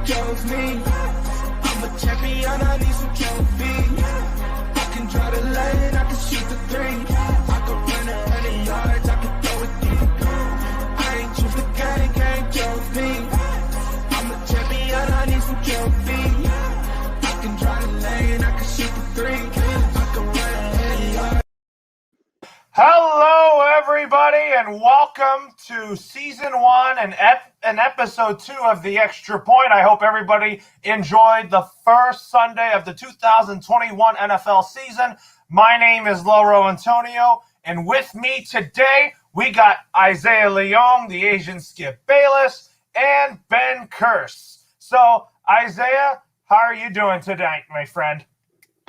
chose me. I'm a champion, I need some trophies. I can draw the lane, I can shoot the three. I can run 100 yards, I can throw it deep. I ain't choose the game chose me. I'm a champion, I need some trophies. I can draw the lane, I can shoot the three. I can run 100 yards. Hello, everybody, and welcome to Season 1 and Episode 2 of The Extra Point. I hope everybody enjoyed the first Sunday of the 2021 NFL season. My name is Loro Antonio, and with me today, we got Isaiah Leung, the Asian Skip Bayless, and Ben Kurse. So, Isaiah, how are you doing tonight, my friend?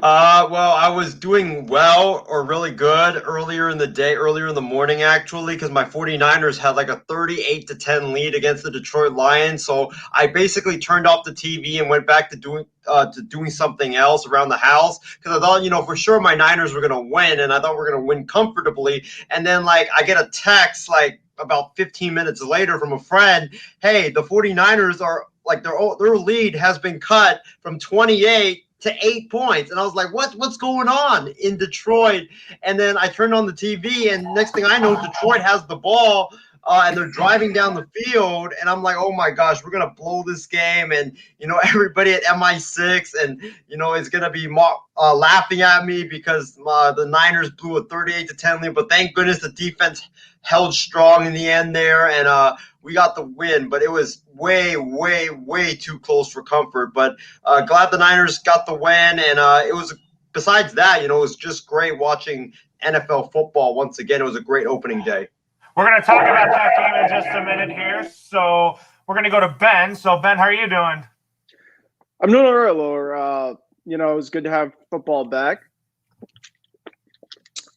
Well, I was doing well or really good earlier in the morning, actually, because my 49ers had like a 38-10 lead against the Detroit Lions. So I basically turned off the TV and went back to doing something else around the house because I thought, for sure my Niners were going to win, and I thought we were going to win comfortably. And then, I get a text, about 15 minutes later from a friend, hey, the 49ers are, their lead has been cut from 28 to 8 points. And I was like, what's going on in Detroit? And then I turned on the TV, and next thing I know, Detroit has the ball, and they're driving down the field. And I'm like, oh my gosh, we're going to blow this game. And, everybody at MI6 and, is going to be laughing at me because the Niners blew a 38-10 lead. But thank goodness the defense held strong in the end there, and we got the win, but it was way, way, way too close for comfort. But glad the Niners got the win, and it was, besides that, it was just great watching NFL football once again. It was a great opening day. We're going to talk about that game in just a minute here. So we're going to go to Ben. So, Ben, how are you doing? I'm doing all right, Laura. It was good to have football back.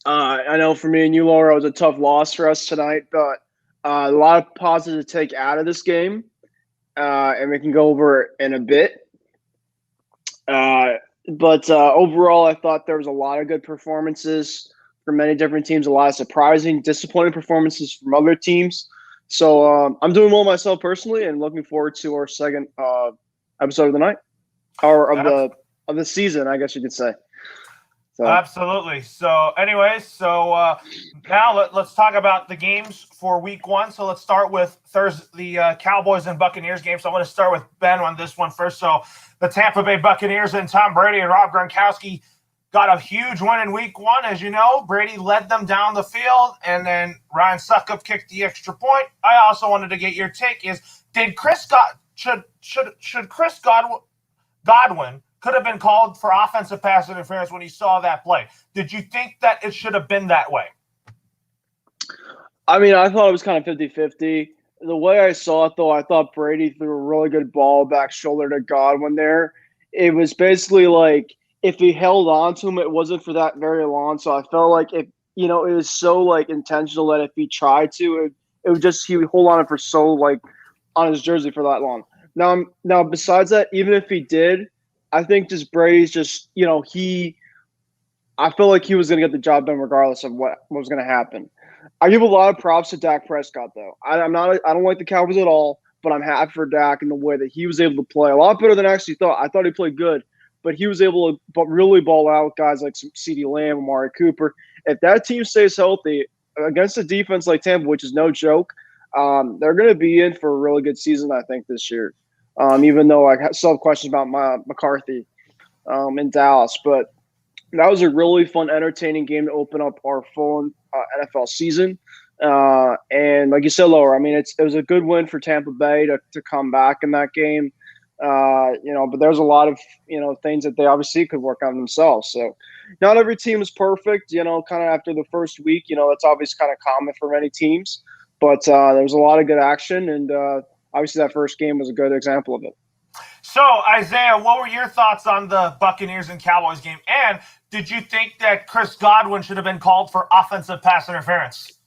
I know for me and you, Laura, it was a tough loss for us tonight, but a lot of positives to take out of this game, and we can go over it in a bit. But overall, I thought there was a lot of good performances from many different teams, a lot of surprising, disappointing performances from other teams. So I'm doing well myself personally, and looking forward to our second episode of the night, or of the season, I guess you could say. So. Absolutely. So, anyways, now let's talk about the games for Week 1. So let's start with the Cowboys and Buccaneers game. So I'm going to start with Ben on this one first. So the Tampa Bay Buccaneers and Tom Brady and Rob Gronkowski got a huge win in Week 1. As you know, Brady led them down the field, and then Ryan Suckup kicked the extra point. I also wanted to get your take: should Chris Godwin could have been called for offensive pass interference when he saw that play? Did you think that it should have been that way? I mean, I thought it was kind of 50-50. The way I saw it, though, I thought Brady threw a really good ball back shoulder to Godwin there. It was basically like if he held on to him, it wasn't for that very long. So I felt like it was so intentional that if he tried to, he would hold on it for so on his jersey for that long. Now besides that, even if he did, I think just Brady's I feel like he was going to get the job done regardless of what was going to happen. I give a lot of props to Dak Prescott, though. I don't like the Cowboys at all, but I'm happy for Dak in the way that he was able to play a lot better than I actually thought. I thought he played good, but he was able to really ball out with guys like CeeDee Lamb, Amari Cooper. If that team stays healthy against a defense like Tampa, which is no joke, they're going to be in for a really good season, I think, this year. Even though I still have questions about McCarthy in Dallas. But that was a really fun, entertaining game to open up our full NFL season. And like you said, Laura, I mean, it was a good win for Tampa Bay to come back in that game. But there's a lot of, things that they obviously could work on themselves. So not every team is perfect, kind of after the first week. That's obviously kind of common for many teams. But there was a lot of good action, and obviously that first game was a good example of it. So, Isaiah, what were your thoughts on the Buccaneers and Cowboys game? And did you think that Chris Godwin should have been called for offensive pass interference?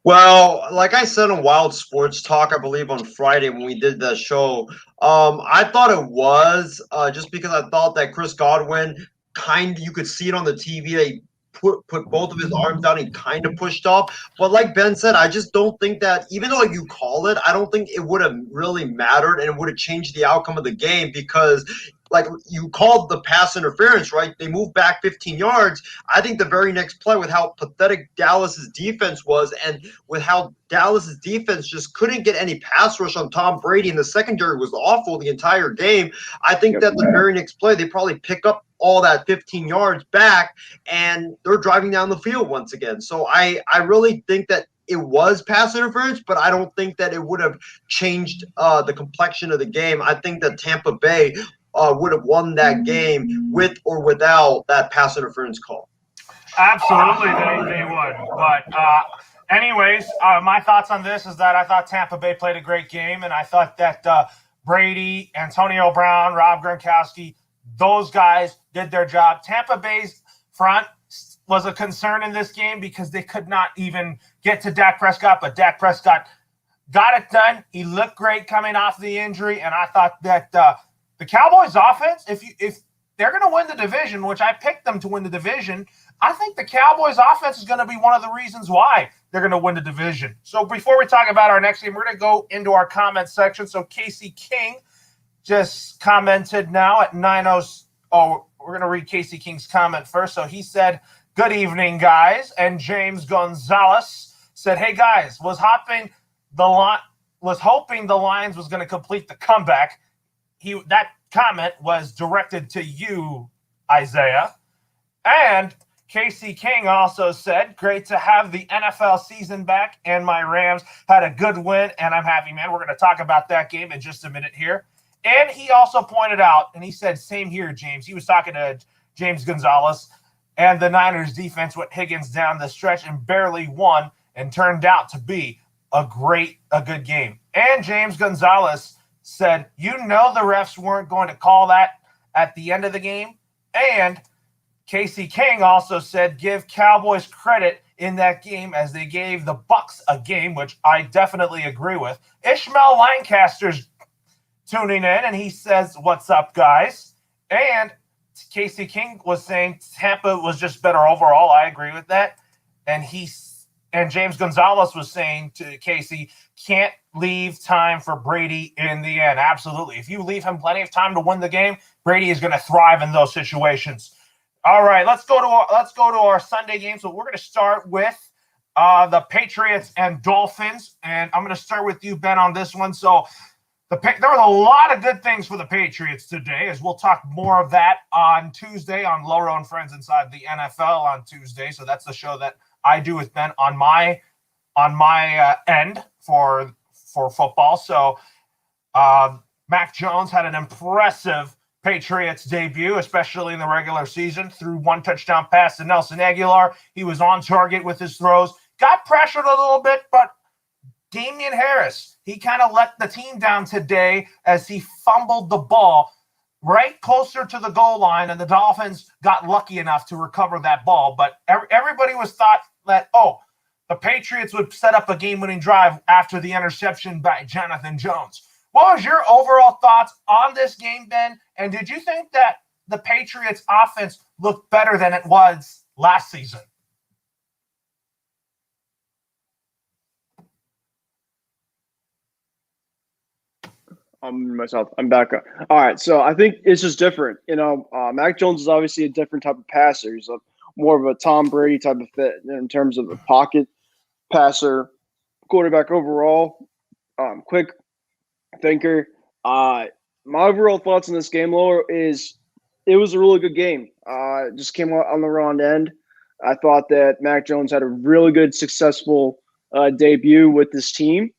Well, like I said on Wild Sports Talk, I believe on Friday when we did the show, I thought it was just because I thought that Chris Godwin you could see it on the TV. They put both of his arms down. He kind of pushed up. But like Ben said, I just don't think that, even though you call it, I don't think it would have really mattered and it would have changed the outcome of the game because like you called the pass interference, right? They moved back 15 yards. I think the very next play, with how pathetic Dallas's defense was and with how Dallas's defense just couldn't get any pass rush on Tom Brady, and the secondary was awful the entire game, I think that the very next play, they probably pick up all that 15 yards back and they're driving down the field once again. So I really think that it was pass interference, but I don't think that it would have changed the complexion of the game. I think that Tampa Bay would have won that game with or without that pass interference call. Absolutely, they would. But anyways, my thoughts on this is that I thought Tampa Bay played a great game, and I thought that Brady, Antonio Brown, Rob Gronkowski, those guys did their job. Tampa Bay's front was a concern in this game because they could not even get to Dak Prescott, but Dak Prescott got it done. He looked great coming off the injury, and I thought that the Cowboys' offense, if they're going to win the division, which I picked them to win the division, I think the Cowboys' offense is going to be one of the reasons why they're going to win the division. So before we talk about our next game, we're going to go into our comment section. So Casey King just commented now at 9:00. Oh, we're going to read Casey King's comment first. So he said, "Good evening, guys." And James Gonzalez said, "Hey, guys, was hoping the Lions was going to complete the comeback." That comment was directed to you, Isaiah. And Casey King also said, "Great to have the NFL season back, and my Rams had a good win, and I'm happy, man." We're going to talk about that game in just a minute here. And he also pointed out, and he said, "Same here, James." He was talking to James Gonzalez, and the Niners defense went Higgins down the stretch and barely won and turned out to be a good game. And James Gonzalez said, the refs weren't going to call that at the end of the game. And Casey King also said, give Cowboys credit in that game as they gave the Bucs a game, which I definitely agree with. Ishmael Lancaster's tuning in, and he says, "What's up, guys?" And Casey King was saying Tampa was just better overall. I agree with that. And James Gonzalez was saying to Casey, can't leave time for Brady in the end. Absolutely. If you leave him plenty of time to win the game, Brady is going to thrive in those situations. All right, let's go to our Sunday game. So we're going to start with the Patriots and Dolphins, and I'm going to start with you, Ben, on this one. So there was a lot of good things for the Patriots today, as we'll talk more of that on Tuesday on Loro and Friends Inside the NFL on Tuesday. So that's the show that I do with Ben on my end for football. So Mac Jones had an impressive Patriots debut, especially in the regular season. Threw one touchdown pass to Nelson Aguilar. He was on target with his throws. Got pressured a little bit, but Damian Harris, he kind of let the team down today as he fumbled the ball right closer to the goal line, and the Dolphins got lucky enough to recover that ball. But everybody was thought that, the Patriots would set up a game-winning drive after the interception by Jonathan Jones. What was your overall thoughts on this game, Ben? And did you think that the Patriots offense looked better than it was last season? I'm back up. All right, so I think it's just different. Mac Jones is obviously a different type of passer. He's more of a Tom Brady type of fit in terms of a pocket passer, quarterback overall, quick thinker. My overall thoughts on this game, Loro, is it was a really good game. Just came out on the wrong end. I thought that Mac Jones had a really good, successful debut with this team.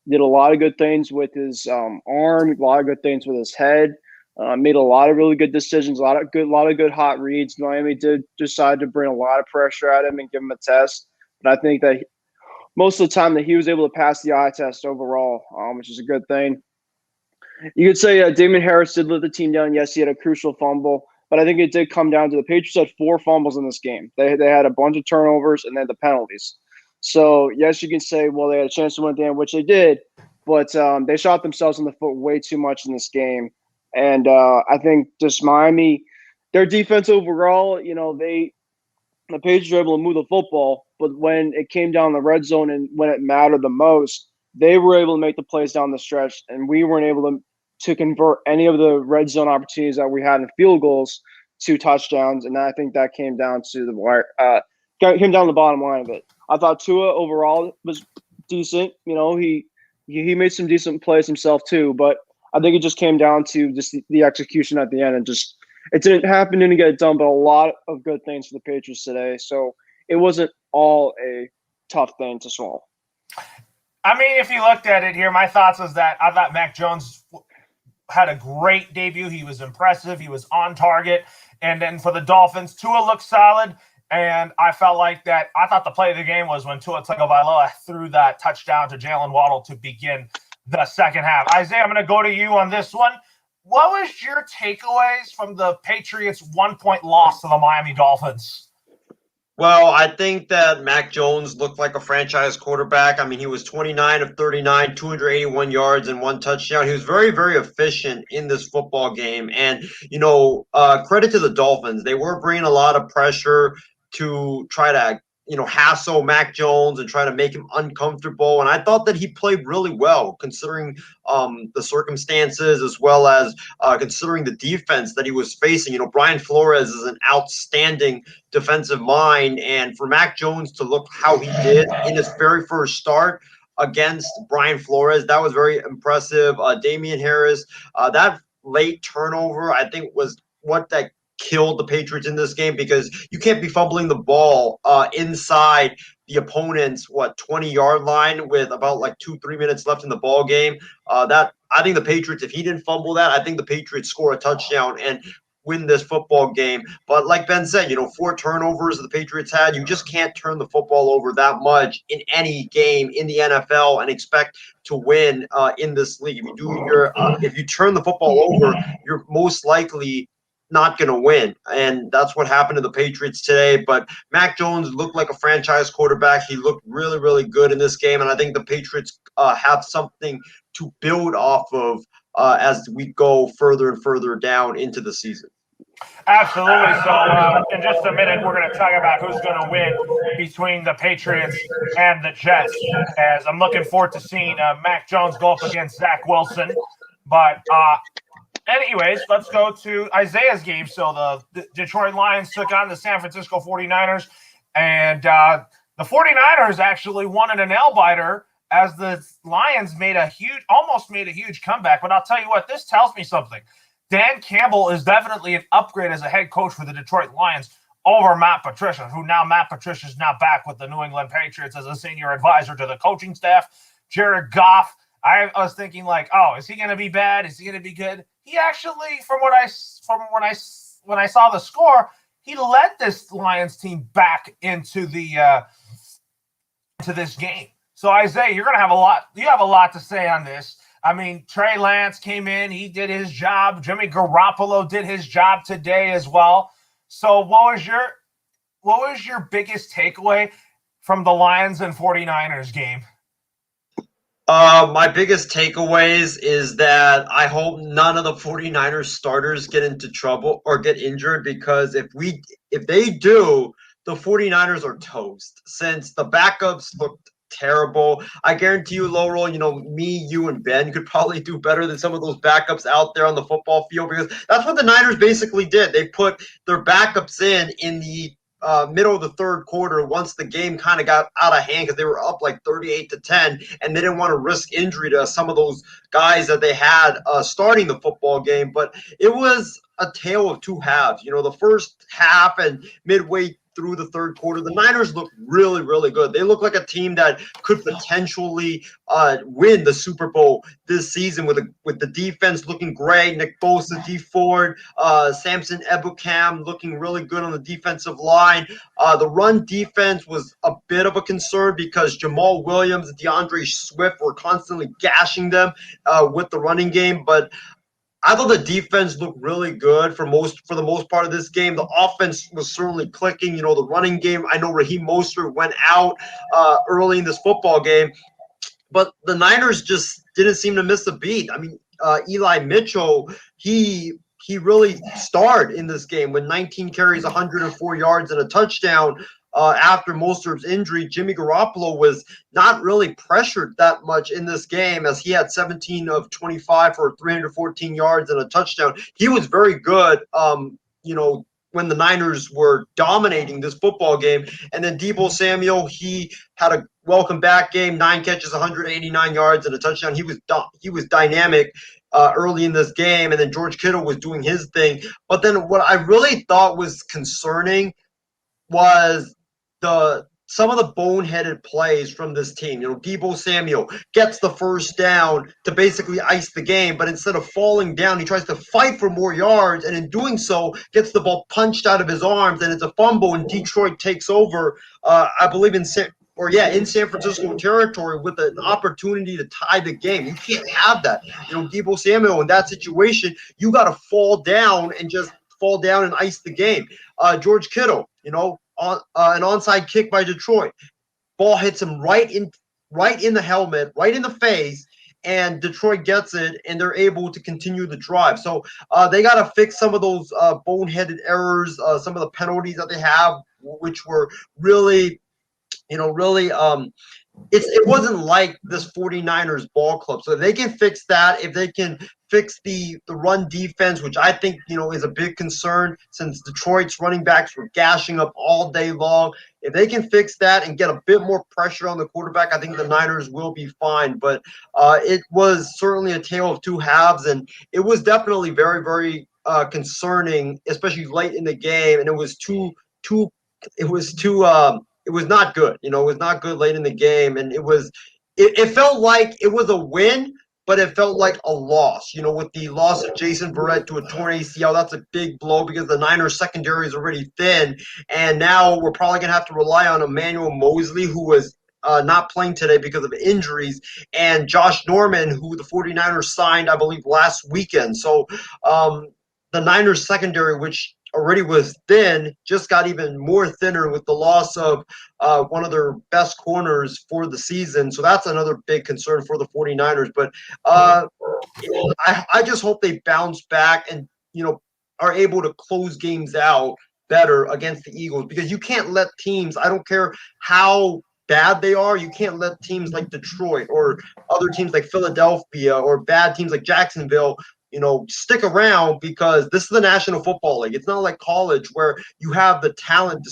Did a lot of good things with his arm, a lot of good things with his head. Made a lot of really good decisions, a lot of good hot reads. Miami did decide to bring a lot of pressure at him and give him a test. But I think that most of the time that he was able to pass the eye test overall, which is a good thing. You could say Damon Harris did let the team down. Yes, he had a crucial fumble, but I think it did come down to the Patriots had 4 fumbles in this game. They had a bunch of turnovers and then the penalties. So, yes, you can say, well, they had a chance to win at the end, which they did, but they shot themselves in the foot way too much in this game. And I think just Miami, their defense overall, the Patriots were able to move the football, but when it came down the red zone and when it mattered the most, they were able to make the plays down the stretch, and we weren't able to convert any of the red zone opportunities that we had in field goals to touchdowns. And I think that came down to the wire. Came down to the bottom line of it. I thought Tua overall was decent. You know, he made some decent plays himself too, but I think it just came down to just the execution at the end, and just it didn't happen, didn't get it done, but a lot of good things for the Patriots today. So it wasn't all a tough thing to swallow. I mean, if you looked at it here, my thoughts was that I thought Mac Jones had a great debut. He was impressive. He was on target. And then for the Dolphins, Tua looked solid. And I felt like that. I thought the play of the game was when Tua Tagovailoa threw that touchdown to Jalen Waddle to begin the second half. Isaiah, I'm going to go to you on this one. What was your takeaways from the Patriots' 1-point loss to the Miami Dolphins? Well, I think that Mac Jones looked like a franchise quarterback. I mean, he was 29 of 39, 281 yards and 1 touchdown. He was very, very efficient in this football game. And, credit to the Dolphins. They were bringing a lot of pressure to try to, hassle Mac Jones and try to make him uncomfortable. And I thought that he played really well considering the circumstances, as well as considering the defense that he was facing. Brian Flores is an outstanding defensive mind. And for Mac Jones to look how he did in his very first start against Brian Flores, that was very impressive. Damian Harris, that late turnover, I think, was what that killed the Patriots in this game, because you can't be fumbling the ball inside the opponent's 20-yard line with about 2-3 minutes left in the ball game. That I think the Patriots, if he didn't fumble that, I think the Patriots score a touchdown and win this football game. But like Ben said, 4 turnovers the Patriots had. You just can't turn the football over that much in any game in the NFL and expect to win in this league. If you turn the football over, you're most likely not going to win. And that's what happened to the Patriots today. But Mac Jones looked like a franchise quarterback. He looked really, really good in this game. And I think the Patriots have something to build off of as we go further and further down into the season. Absolutely. So in just a minute, we're going to talk about who's going to win between the Patriots and the Jets, as I'm looking forward to seeing Mac Jones go up against Zach Wilson. But anyways, let's go to Isaiah's game. So the Detroit Lions took on the San Francisco 49ers, and the 49ers actually won in a nail-biter as the Lions almost made a huge comeback. But I'll tell you what, this tells me something. Dan Campbell is definitely an upgrade as a head coach for the Detroit Lions over Matt Patricia, Matt Patricia is now back with the New England Patriots as a senior advisor to the coaching staff. Jared Goff, I was thinking is he going to be bad? Is he going to be good? He actually, from when I saw the score, he led this Lions team back into this game. So Isaiah, you have a lot to say on this. I mean, Trey Lance came in, he did his job. Jimmy Garoppolo did his job today as well. So what was your biggest takeaway from the Lions and 49ers game? My biggest takeaways is that I hope none of the 49ers starters get into trouble or get injured, because if they do, the 49ers are toast, since the backups looked terrible. I guarantee you, Loro, me, you, and Ben could probably do better than some of those backups out there on the football field, because that's what the Niners basically did. They put their backups in the middle of the third quarter once the game kind of got out of hand, because they were up 38-10, and they didn't want to risk injury to some of those guys that they had starting the football game. But it was a tale of two halves. The first half and midway through the third quarter, the Niners looked really, really good. They look like a team that could potentially win the Super Bowl this season, with the defense looking great. Nick Bosa, D Ford, Samson Ebukam looking really good on the defensive line. The run defense was a bit of a concern, because Jamal Williams and DeAndre Swift were constantly gashing them with the running game. But I thought the defense looked really good for the most part of this game. The offense was certainly clicking. The running game, I know Raheem Mostert went out early in this football game, but the Niners just didn't seem to miss a beat. I mean, Eli Mitchell, he he really starred in this game with 19 carries, 104 yards, and a touchdown. After Mostert's injury, Jimmy Garoppolo was not really pressured that much in this game, as he had 17 of 25 for 314 yards and a touchdown. He was very good, when the Niners were dominating this football game. And then Deebo Samuel, he had a welcome back game, 9 catches, 189 yards and a touchdown. He was dynamic early in this game, and then George Kittle was doing his thing. But then what I really thought was concerning was some of the boneheaded plays from this team. Deebo Samuel gets the first down to basically ice the game, but instead of falling down, he tries to fight for more yards, and in doing so, gets the ball punched out of his arms, and it's a fumble, and Detroit takes over, I believe in San Francisco territory with an opportunity to tie the game. You can't have that. Deebo Samuel, in that situation, you got to fall down and ice the game. George Kittle, an onside kick by Detroit. Ball hits him right in the helmet, right in the face, and Detroit gets it, and they're able to continue the drive. So they got to fix some of those boneheaded errors, some of the penalties that they have, which were really, it wasn't like this 49ers ball club. So if they can fix that, if they can fix the run defense, which I think, is a big concern since Detroit's running backs were gashing up all day long. If they can fix that and get a bit more pressure on the quarterback, I think the Niners will be fine. But it was certainly a tale of two halves, and it was definitely very, very concerning, especially late in the game. And it was it was not good. It was not good late in the game, and it felt like it was a win, but it felt like a loss. With the loss of Jason Verrett to a torn ACL, that's a big blow because the Niners secondary is already thin, and now we're probably going to have to rely on Emmanuel Mosley, who was not playing today because of injuries, and Josh Norman, who the 49ers signed, I believe, last weekend. So the Niners secondary, which already was thin, just got even more thinner with the loss of one of their best corners for the season. So that's another big concern for the 49ers. But I just hope they bounce back and, are able to close games out better against the Eagles, because you can't let teams, I don't care how bad they are, you can't let teams like Detroit or other teams like Philadelphia or bad teams like Jacksonville stick around, because this is the National Football League. It's not like college where you have the talent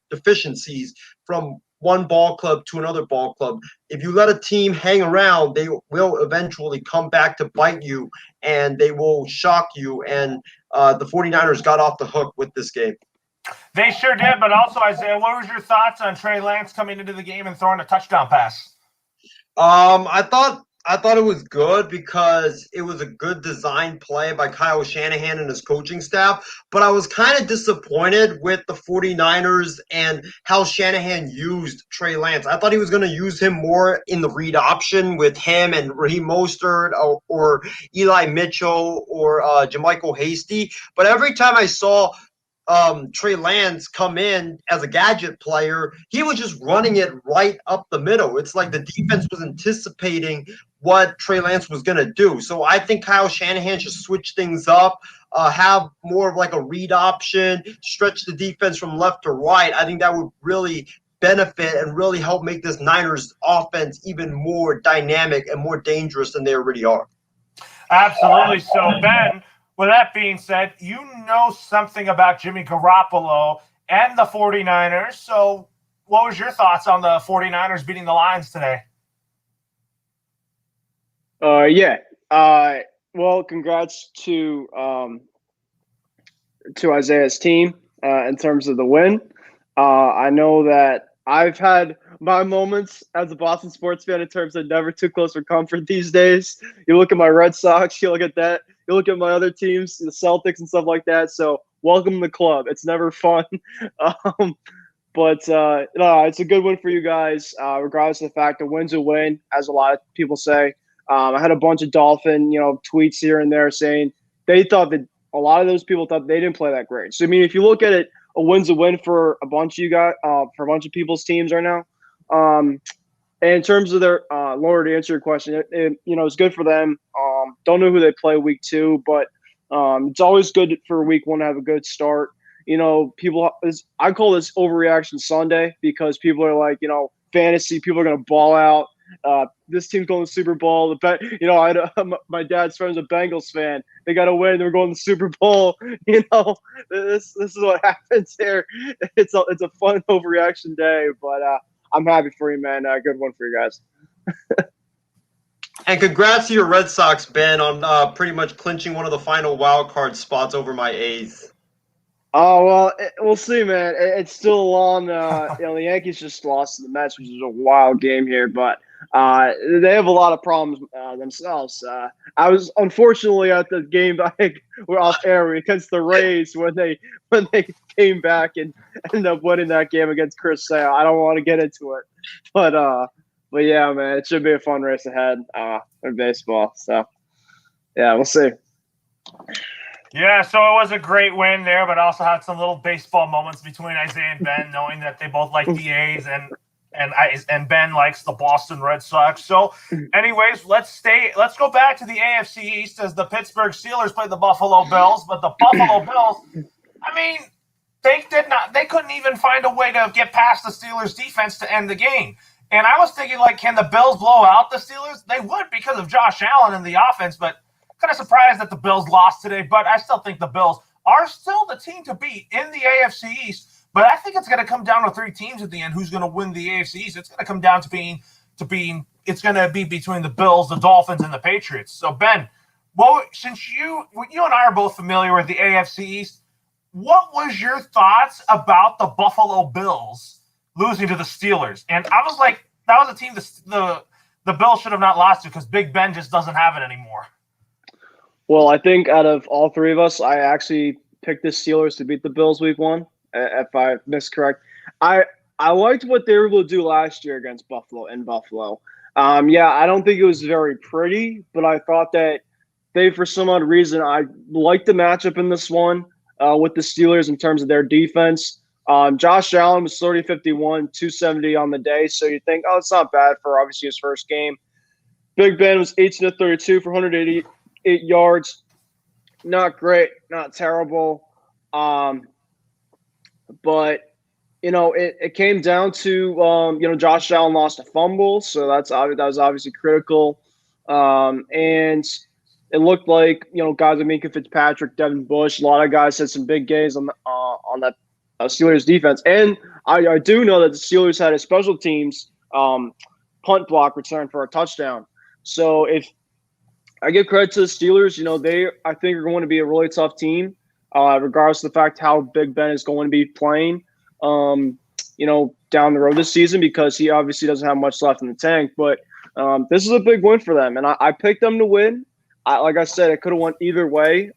deficiencies from one ball club to another ball club. If you let a team hang around, they will eventually come back to bite you, and they will shock you. And the 49ers got off the hook with this game. They sure did, but also, Isaiah, what was your thoughts on Trey Lance coming into the game and throwing a touchdown pass? I thought it was good because it was a good design play by Kyle Shanahan and his coaching staff, but I was kind of disappointed with the 49ers and how Shanahan used Trey Lance. I thought he was going to use him more in the read option with him and Raheem Mostert or Eli Mitchell or JaMychal Hasty, but every time I saw Trey Lance come in as a gadget player, he was just running it right up the middle. It's like the defense was anticipating what Trey Lance was going to do. So I think Kyle Shanahan should switch things up, have more of like a read option, stretch the defense from left to right. I think that would really benefit and really help make this Niners offense even more dynamic and more dangerous than they already are. Absolutely. So, Ben, with that being said, you know something about Jimmy Garoppolo and the 49ers. So what was your thoughts on the 49ers beating the Lions today? Well, congrats to Isaiah's team in terms of the win. I know that I've had my moments as a Boston sports fan in terms of never too close for comfort these days. You look at my Red Sox, you look at that, you look at my other teams, the Celtics and stuff like that. So welcome to the club. It's never fun. But it's a good win for you guys, regardless of the fact that win's a win, as a lot of people say. I had a bunch of Dolphin, tweets here and there saying they thought that a lot of those people thought they didn't play that great. So, I mean, if you look at it, a win's a win for a bunch of you guys, for a bunch of people's teams right now. And in terms of their, Loro, to answer your question, it's good for them. Don't know who they play week 2, but It's always good for week one to have a good start. I call this overreaction Sunday because people are like, fantasy, people are going to ball out. This team's going to the Super Bowl. My dad's friend's a Bengals fan. They got to win. They're going to the Super Bowl. This is what happens here. It's a fun overreaction day, but I'm happy for you, man. Good one for you guys. And congrats to your Red Sox, Ben, on pretty much clinching one of the final wild card spots over my A's. Oh, well, we'll see, man. It's still a long. The Yankees just lost to the Mets, which is a wild game here, but they have a lot of problems themselves. I was unfortunately at the game. We're off air against the Rays when they came back and ended up winning that game against Kurse. I don't want to get into it, but yeah, man, it should be a fun race ahead in baseball. So yeah, we'll see. Yeah, so it was a great win there, but also had some little baseball moments between Isaiah and Ben, knowing that they both like the A's and Ben likes the Boston Red Sox. So, anyways, let's go back to the AFC East as the Pittsburgh Steelers played the Buffalo Bills, but the Buffalo Bills, I mean, they couldn't even find a way to get past the Steelers defense to end the game. And I was thinking, like, can the Bills blow out the Steelers? They would because of Josh Allen and the offense, but kind of surprised that the Bills lost today, but I still think the Bills are still the team to beat in the AFC East. But I think it's going to come down to three teams at the end. Who's going to win the AFC East? It's going to come down to being. It's going to be between the Bills, the Dolphins, and the Patriots. So Ben, since you and I are both familiar with the AFC East, what was your thoughts about the Buffalo Bills losing to the Steelers? And I was like, that was a team the Bills should have not lost to because Big Ben just doesn't have it anymore. Well, I think out of all three of us, I actually picked the Steelers to beat the Bills week one, if I miscorrect. I liked what they were able to do last year against Buffalo in Buffalo. I don't think it was very pretty, but I thought that for some odd reason, I liked the matchup in this one with the Steelers in terms of their defense. Josh Allen was 30-51, 270 on the day, so you think, oh, it's not bad for obviously his first game. Big Ben was 18-32 for 188 yards. Not great, not terrible. But it came down to Josh Allen lost a fumble, so that was obviously critical. And it looked like guys like Minka Fitzpatrick, Devin Bush, a lot of guys had some big games on that Steelers defense. And I do know that the Steelers had a special teams punt block return for a touchdown. So if I give credit to the Steelers, they, I think, are going to be a really tough team, regardless of the fact how Big Ben is going to be playing, down the road this season, because he obviously doesn't have much left in the tank. But this is a big win for them, and I picked them to win. Like I said, it could have went either way,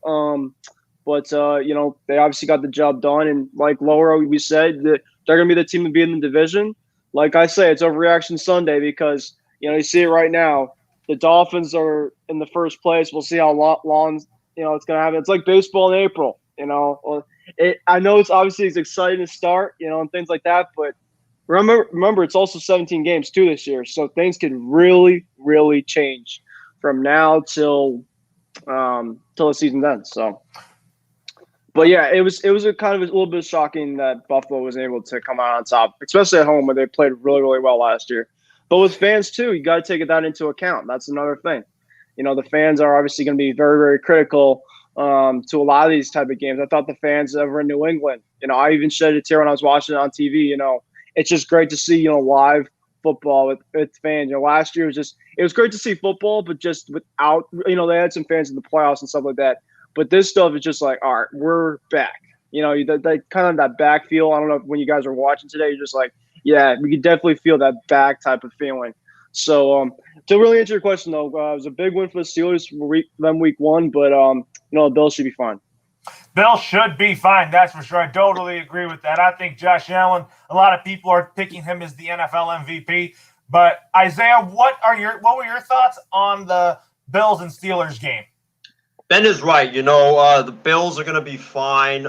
but they obviously got the job done. And like Loro, we said that they're going to be the team to be in the division. Like I say, it's overreaction Sunday because you see it right now. The Dolphins are in the first place. We'll see how long it's going to happen. It's like baseball in April. I know it's exciting to start, and things like that. But remember, it's also 17 games too this year, so things can really, really change from now till the season ends. So, but yeah, it was a kind of a little bit shocking that Buffalo was able to come out on top, especially at home where they played really, really well last year. But with fans too, you got to take that into account. That's another thing. The fans are obviously going to be very, very critical to a lot of these type of games. I thought the fans over in New England, I even shed a tear when I was watching it on TV. It's just great to see live football with fans. Last year it was great to see football, but just without they had some fans in the playoffs and stuff like that. But this stuff is just like, all right, we're back. That kind of that back feel. I don't know if when you guys are watching today, you're just like, yeah, we could definitely feel that back type of feeling. So to really answer your question, though, it was a big win for the Steelers for week one, but the Bills should be fine. Bills should be fine, that's for sure. I totally agree with that. I think Josh Allen, a lot of people are picking him as the NFL MVP. But Isaiah, what were your thoughts on the Bills and Steelers game? Ben is right. The Bills are going to be fine.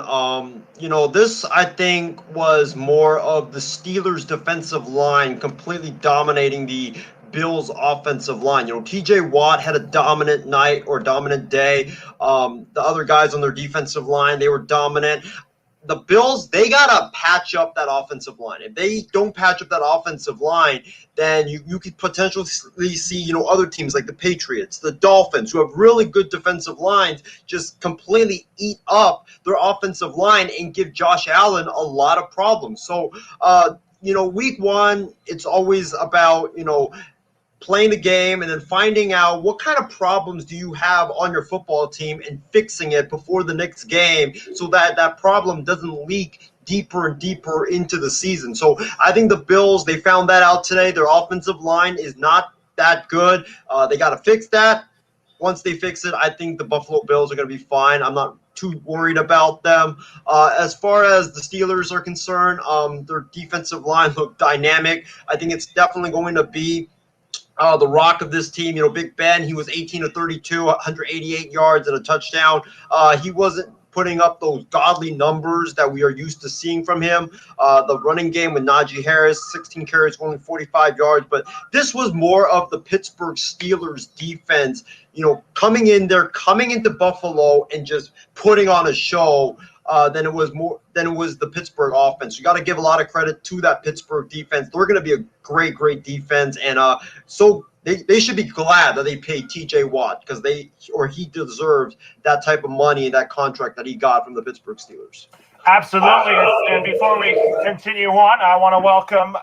This, I think, was more of the Steelers' defensive line completely dominating the Bills' offensive line. TJ Watt had a dominant night or dominant day. The other guys on their defensive line, they were dominant. The Bills, they got to patch up that offensive line. If they don't patch up that offensive line, then you could potentially see, other teams like the Patriots, the Dolphins, who have really good defensive lines, just completely eat up their offensive line and give Josh Allen a lot of problems. So, week one, it's always about, playing the game and then finding out what kind of problems do you have on your football team and fixing it before the next game so that that problem doesn't leak deeper and deeper into the season. So I think the Bills, they found that out today. Their offensive line is not that good. They got to fix that. Once they fix it, I think the Buffalo Bills are going to be fine. I'm not too worried about them. As far as the Steelers are concerned, their defensive line looked dynamic. I think it's definitely going to be the rock of this team. Big Ben, he was 18 of 32, 188 yards and a touchdown. He wasn't putting up those godly numbers that we are used to seeing from him. The running game with Najee Harris, 16 carries, only 45 yards. But this was more of the Pittsburgh Steelers defense, coming into Buffalo and just putting on a show. Than it was the Pittsburgh offense. You got to give a lot of credit to that Pittsburgh defense. They're going to be a great, great defense, and so they should be glad that they paid T.J. Watt because he deserves that type of money and that contract that he got from the Pittsburgh Steelers. Absolutely. And before we continue on, I want to welcome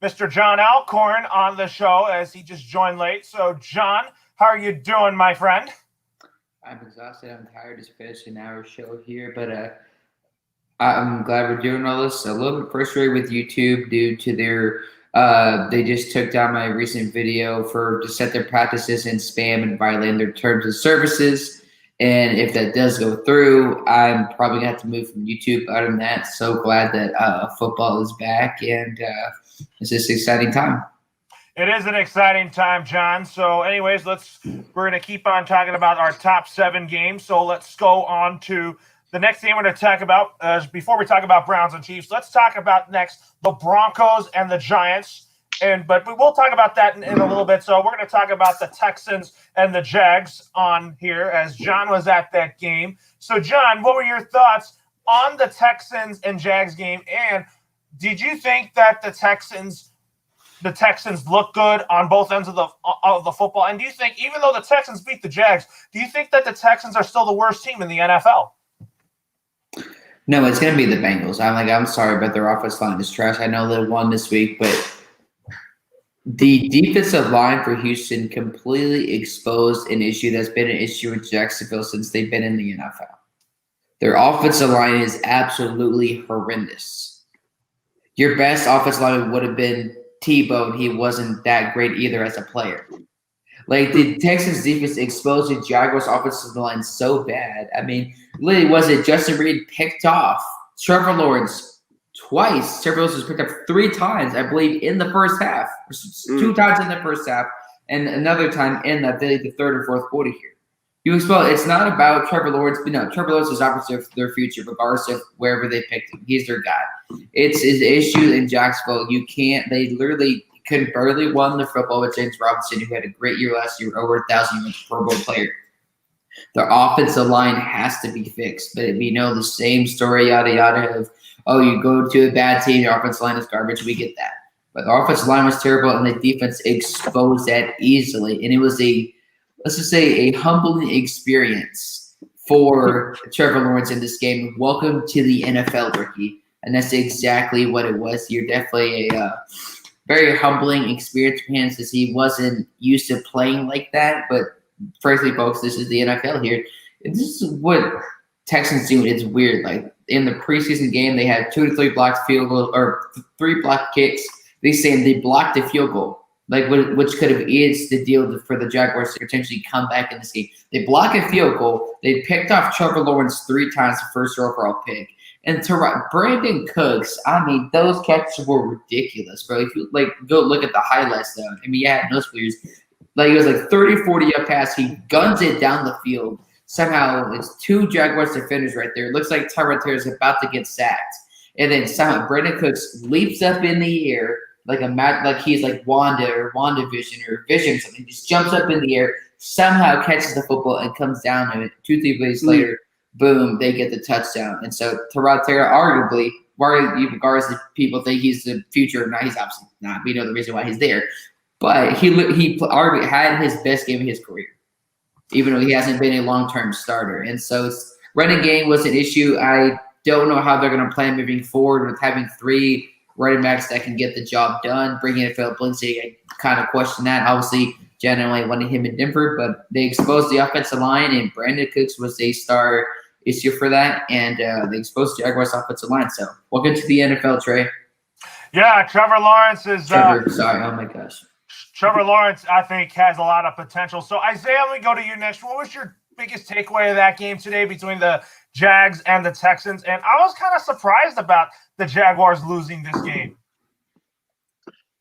Mr. John Alcorn on the show as he just joined late. So, John, how are you doing, my friend? I'm exhausted. I'm tired. Just finished an hour show here, but I'm glad we're doing all this. A little bit frustrated with YouTube due to their they just took down my recent video to set their practices in spam and violating their terms of services. And if that does go through, I'm probably gonna have to move from YouTube. Other than that, so glad that football is back, and it's just an exciting time. It is an exciting time, John. So anyways, we're going to keep on talking about our top 7 games. So let's go on to the next game we're going to talk about. Before we talk about Browns and Chiefs, let's talk about next the Broncos and the Giants. But we will talk about that in a little bit. So we're going to talk about the Texans and the Jags on here as John was at that game. So John, what were your thoughts on the Texans and Jags game? And did you think that the Texans look good on both ends of the football? And do you think, even though the Texans beat the Jags, do you think that the Texans are still the worst team in the NFL? No, it's going to be the Bengals. I'm sorry, but their offensive line is trash. I know they won this week, but the defensive line for Houston completely exposed an issue that's been an issue in Jacksonville since they've been in the NFL. Their offensive line is absolutely horrendous. Your best offensive line would have been Tebow, and he wasn't that great either as a player. Like, the Texans defense exposed the Jaguars offensive line so bad. I mean, literally, was it Justin Reed picked off Trevor Lawrence twice? Trevor Lawrence was picked up 3 times, I believe, in the first half. 2 times in the first half, and another time in the third or fourth quarter here. It's not about Trevor Lawrence. Trevor Lawrence is obviously their future, regardless of wherever they picked him. He's their guy. It's his issue in Jacksonville. They literally could barely won the football with James Robinson, who had a great year last year, over 1,000 yards Pro Bowl player. Their offensive line has to be fixed. But the same story, yada yada, of you go to a bad team, your offensive line is garbage. We get that. But the offensive line was terrible, and the defense exposed that easily. And it was let's just say a humbling experience for Trevor Lawrence in this game. Welcome to the NFL, rookie. And that's exactly what it was. You're definitely a very humbling experience for him since he wasn't used to playing like that. But firstly, folks, this is the NFL here. This is what Texans do. It's weird. Like, in the preseason game, they had 2 to 3 blocked field goals or 3 blocked kicks. They blocked a field goal. Which could have eased the deal for the Jaguars to potentially come back in this game. They block a field goal. They picked off Trevor Lawrence 3 times, the first overall pick. And to Brandon Cooks, those catches were ridiculous, bro. If you go look at the highlights, though, no players. It was 30, 40-yard pass. He guns it down the field. Somehow, it's 2 Jaguars defenders right there. It looks like Tyrod Taylor is about to get sacked. And then somehow Brandon Cooks leaps up in the air, like he's like Wanda or WandaVision or Vision or something. Just jumps up in the air, somehow catches the football and comes down on it. 2-3 plays later, boom, they get the touchdown. And so Terrell Taylor, arguably, regardless if people think he's the future or not, he's obviously not. We know the reason why he's there. But he arguably had his best game of his career, even though he hasn't been a long-term starter. And so running game was an issue. I don't know how they're going to plan moving forward with having 3 running backs that can get the job done. Bringing in Philip Lindsay, I kind of question that. Obviously, generally wanted him in Denver, but they exposed the offensive line, and Brandon Cooks was a star issue for that, and they exposed the Jaguars' offensive line. So welcome to the NFL, Trey. Yeah, Trevor Lawrence is sorry, oh my gosh. Trevor Lawrence, I think, has a lot of potential. So, Isaiah, let me go to you next. What was your biggest takeaway of that game today between the Jags and the Texans? And I was kind of surprised about the Jaguars losing this game.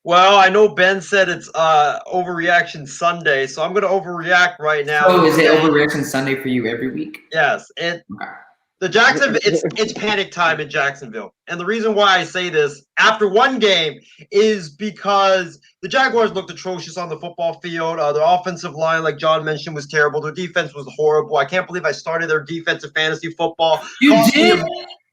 Well, I know Ben said it's overreaction Sunday, so I'm going to overreact right now. Oh, is it overreaction Sunday for you every week? Yes. It's panic time in Jacksonville. And the reason why I say this after one game is because the Jaguars looked atrocious on the football field. Their offensive line, like John mentioned, was terrible. Their defense was horrible. I can't believe I started their defensive fantasy football.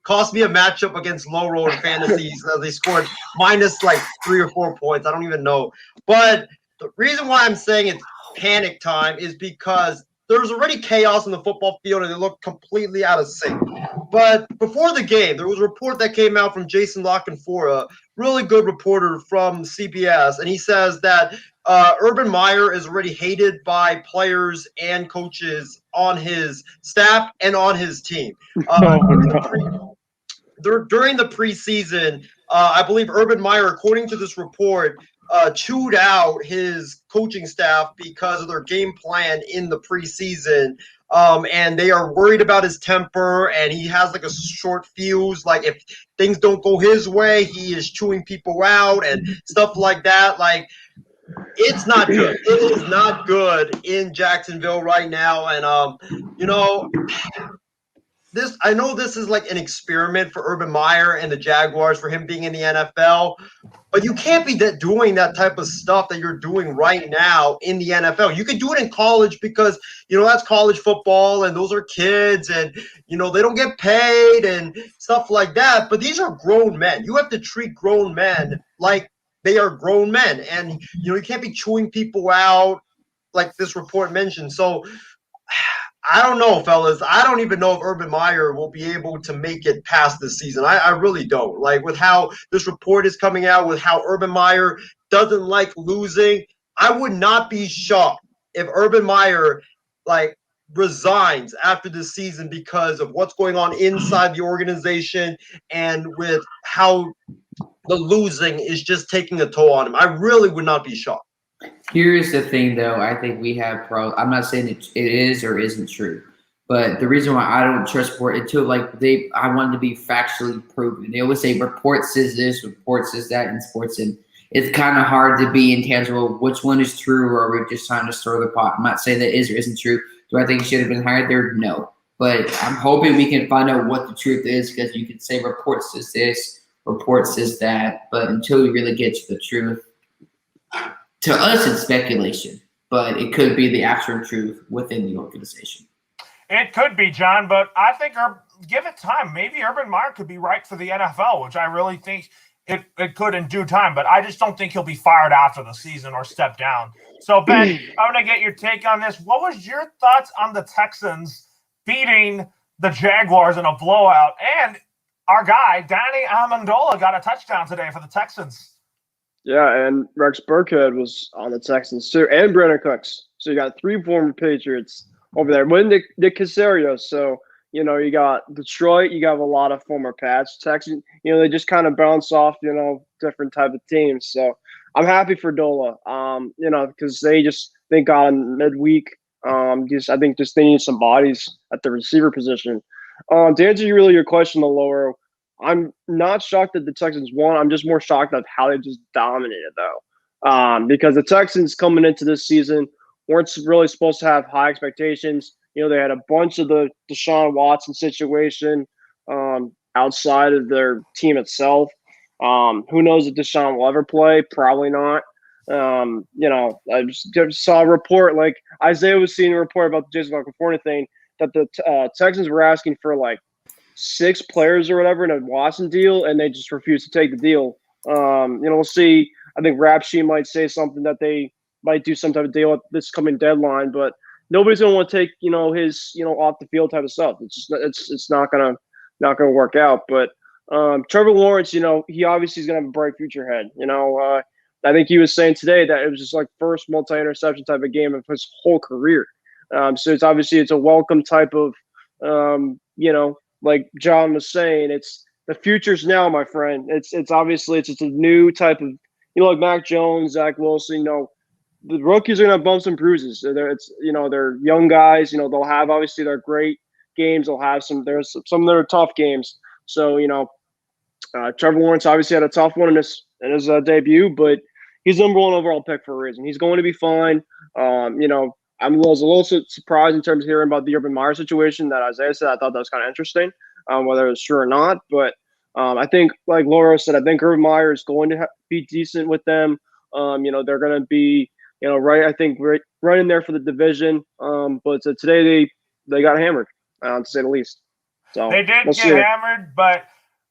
Cost me a matchup against Loro in fantasies. They scored minus like 3 or 4 points. I don't even know. But the reason why I'm saying it's panic time is because there's already chaos in the football field and they look completely out of sync. But before the game, there was a report that came out from Jason Lockenfora, really good reporter from CBS, and he says that Urban Meyer is already hated by players and coaches on his staff and on his team. During the preseason, I believe Urban Meyer, according to this report, chewed out his coaching staff because of their game plan in the preseason. And they are worried about his temper, and he has like a short fuse. Like if things don't go his way, he is chewing people out and stuff like that. Like it's not good. It is not good in Jacksonville right now. And I know this is like an experiment for Urban Meyer and the Jaguars for him being in the NFL, but you can't be doing that type of stuff that you're doing right now in the NFL. You can do it in college because, that's college football and those are kids and, they don't get paid and stuff like that. But these are grown men. You have to treat grown men like they are grown men. And, you can't be chewing people out like this report mentioned. So I don't know, fellas. I don't even know if Urban Meyer will be able to make it past this season. I really don't. Like, with how this report is coming out, with how Urban Meyer doesn't like losing, I would not be shocked if Urban Meyer, resigns after this season because of what's going on inside the organization and with how the losing is just taking a toll on him. I really would not be shocked. Here's the thing, though. I think we have I'm not saying it is or isn't true, but the reason why I don't trust report until I want to be factually proven. They always say report says this, report says that in sports, and it's kind of hard to be intangible. Which one is true, or are we just trying to stir the pot? I'm not saying that is or isn't true. Do I think he should have been hired there? No, but I'm hoping we can find out what the truth is because you can say report says this, report says that, but until we really get to the truth. To us, it's speculation, but it could be the actual truth within the organization. It could be, John, but I think give it time. Maybe Urban Meyer could be right for the NFL, which I really think it could in due time, but I just don't think he'll be fired after the season or step down. So, Ben, I'm going to get your take on this. What was your thoughts on the Texans beating the Jaguars in a blowout? And our guy, Danny Amendola, got a touchdown today for the Texans. Yeah, and Rex Burkhead was on the Texans too, and Brandon Cooks. So you got 3 former Patriots over there. When Nick Caserio, so you got Detroit, you got a lot of former Pats. Texans, they just kind of bounce off, different type of teams. So I'm happy for Dola, because they got him midweek. I think they need some bodies at the receiver position. To answer your question, the Loro. I'm not shocked that the Texans won. I'm just more shocked at how they just dominated, though. Because the Texans coming into this season weren't really supposed to have high expectations. They had a bunch of the Deshaun Watson situation outside of their team itself. Who knows if Deshaun will ever play? Probably not. I just saw a report, like Isaiah was seeing a report about the Jason California thing, that the Texans were asking for like 6 players or whatever in a Watson deal, and they just refused to take the deal. We'll see. I think Rap Sheet might say something that they might do some type of deal at this coming deadline, but nobody's gonna want to take his off the field type of stuff. It's not gonna work out. But Trevor Lawrence, he obviously is gonna have a bright future ahead. I think he was saying today that it was just like first multi-interception type of game of his whole career. So it's a welcome type of like John was saying, it's the future's now, my friend. It's obviously it's a new type of like Mac Jones, Zach Wilson. The rookies are gonna have bumps and bruises. They're young guys. They'll have obviously their great games. They'll have some of their tough games. So Trevor Lawrence obviously had a tough one in his debut, but he's the number 1 overall pick for a reason. He's going to be fine. I was a little surprised in terms of hearing about the Urban Meyer situation that Isaiah said. I thought that was kind of interesting, whether it was true or not. But I think, like Loro said, I think Urban Meyer is going to be decent with them. They're going to be, right in there for the division. But today they got hammered, to say the least. So they did get hammered, but